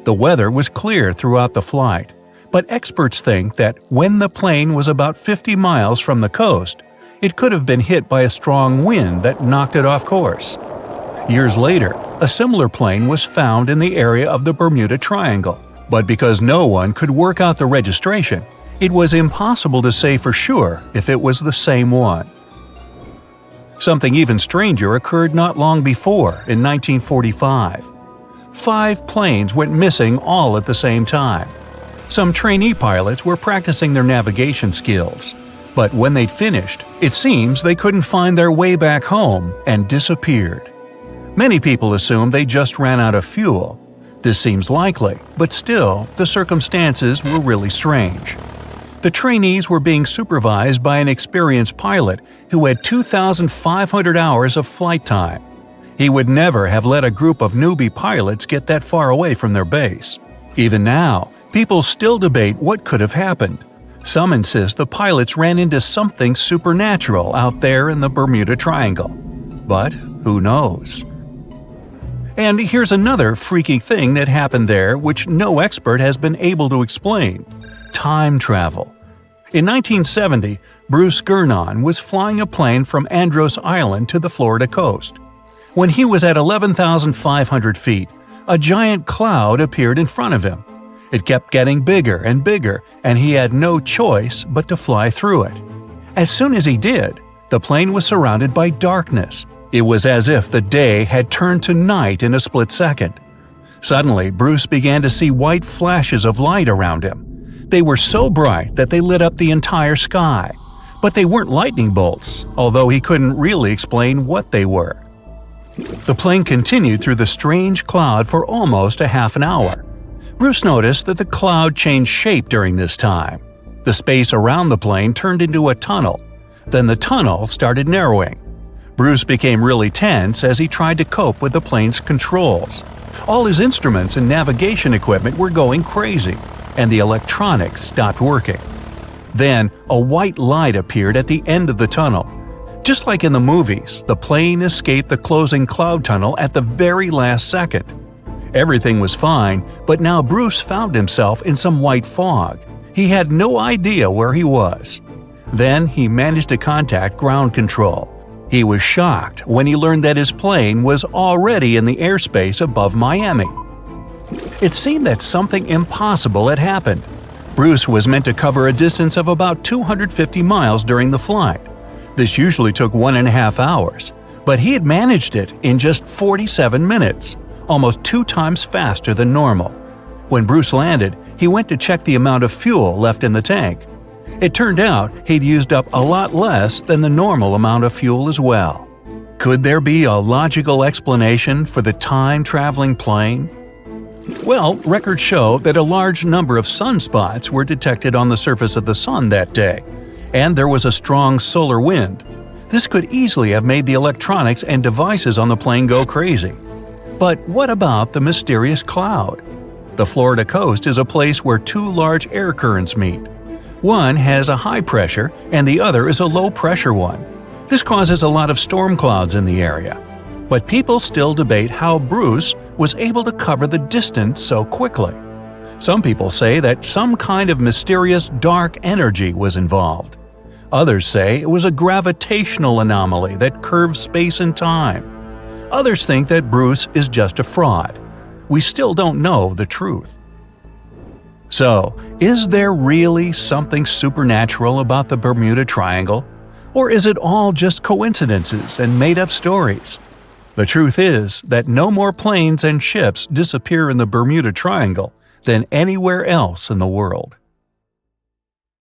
The weather was clear throughout the flight, but experts think that when the plane was about 50 miles from the coast, it could have been hit by a strong wind that knocked it off course. Years later, a similar plane was found in the area of the Bermuda Triangle, but because no one could work out the registration, it was impossible to say for sure if it was the same one. Something even stranger occurred not long before, in 1945. 5 planes went missing all at the same time. Some trainee pilots were practicing their navigation skills, but when they'd finished, it seems they couldn't find their way back home and disappeared. Many people assume they just ran out of fuel. This seems likely, but still, the circumstances were really strange. The trainees were being supervised by an experienced pilot who had 2,500 hours of flight time. He would never have let a group of newbie pilots get that far away from their base. Even now, people still debate what could have happened. Some insist the pilots ran into something supernatural out there in the Bermuda Triangle. But who knows? And here's another freaky thing that happened there which no expert has been able to explain. Time travel. In 1970, Bruce Gernon was flying a plane from Andros Island to the Florida coast. When he was at 11,500 feet, a giant cloud appeared in front of him. It kept getting bigger and bigger, and he had no choice but to fly through it. As soon as he did, the plane was surrounded by darkness. It was as if the day had turned to night in a split second. Suddenly, Bruce began to see white flashes of light around him. They were so bright that they lit up the entire sky. But they weren't lightning bolts, although he couldn't really explain what they were. The plane continued through the strange cloud for almost a half an hour. Bruce noticed that the cloud changed shape during this time. The space around the plane turned into a tunnel. Then the tunnel started narrowing. Bruce became really tense as he tried to cope with the plane's controls. All his instruments and navigation equipment were going crazy, and the electronics stopped working. Then, a white light appeared at the end of the tunnel. Just like in the movies, the plane escaped the closing cloud tunnel at the very last second. Everything was fine, but now Bruce found himself in some white fog. He had no idea where he was. Then he managed to contact ground control. He was shocked when he learned that his plane was already in the airspace above Miami. It seemed that something impossible had happened. Bruce was meant to cover a distance of about 250 miles during the flight. This usually took 1.5 hours, but he had managed it in just 47 minutes, almost 2 times faster than normal. When Bruce landed, he went to check the amount of fuel left in the tank. It turned out he'd used up a lot less than the normal amount of fuel as well. Could there be a logical explanation for the time-traveling plane? Well, records show that a large number of sunspots were detected on the surface of the sun that day, and there was a strong solar wind. This could easily have made the electronics and devices on the plane go crazy. But what about the mysterious cloud? The Florida coast is a place where 2 large air currents meet. One has a high pressure and the other is a low pressure one. This causes a lot of storm clouds in the area. But people still debate how Bruce was able to cover the distance so quickly. Some people say that some kind of mysterious dark energy was involved. Others say it was a gravitational anomaly that curves space and time. Others think that Bruce is just a fraud. We still don't know the truth. So, is there really something supernatural about the Bermuda Triangle? Or is it all just coincidences and made-up stories? The truth is that no more planes and ships disappear in the Bermuda Triangle than anywhere else in the world.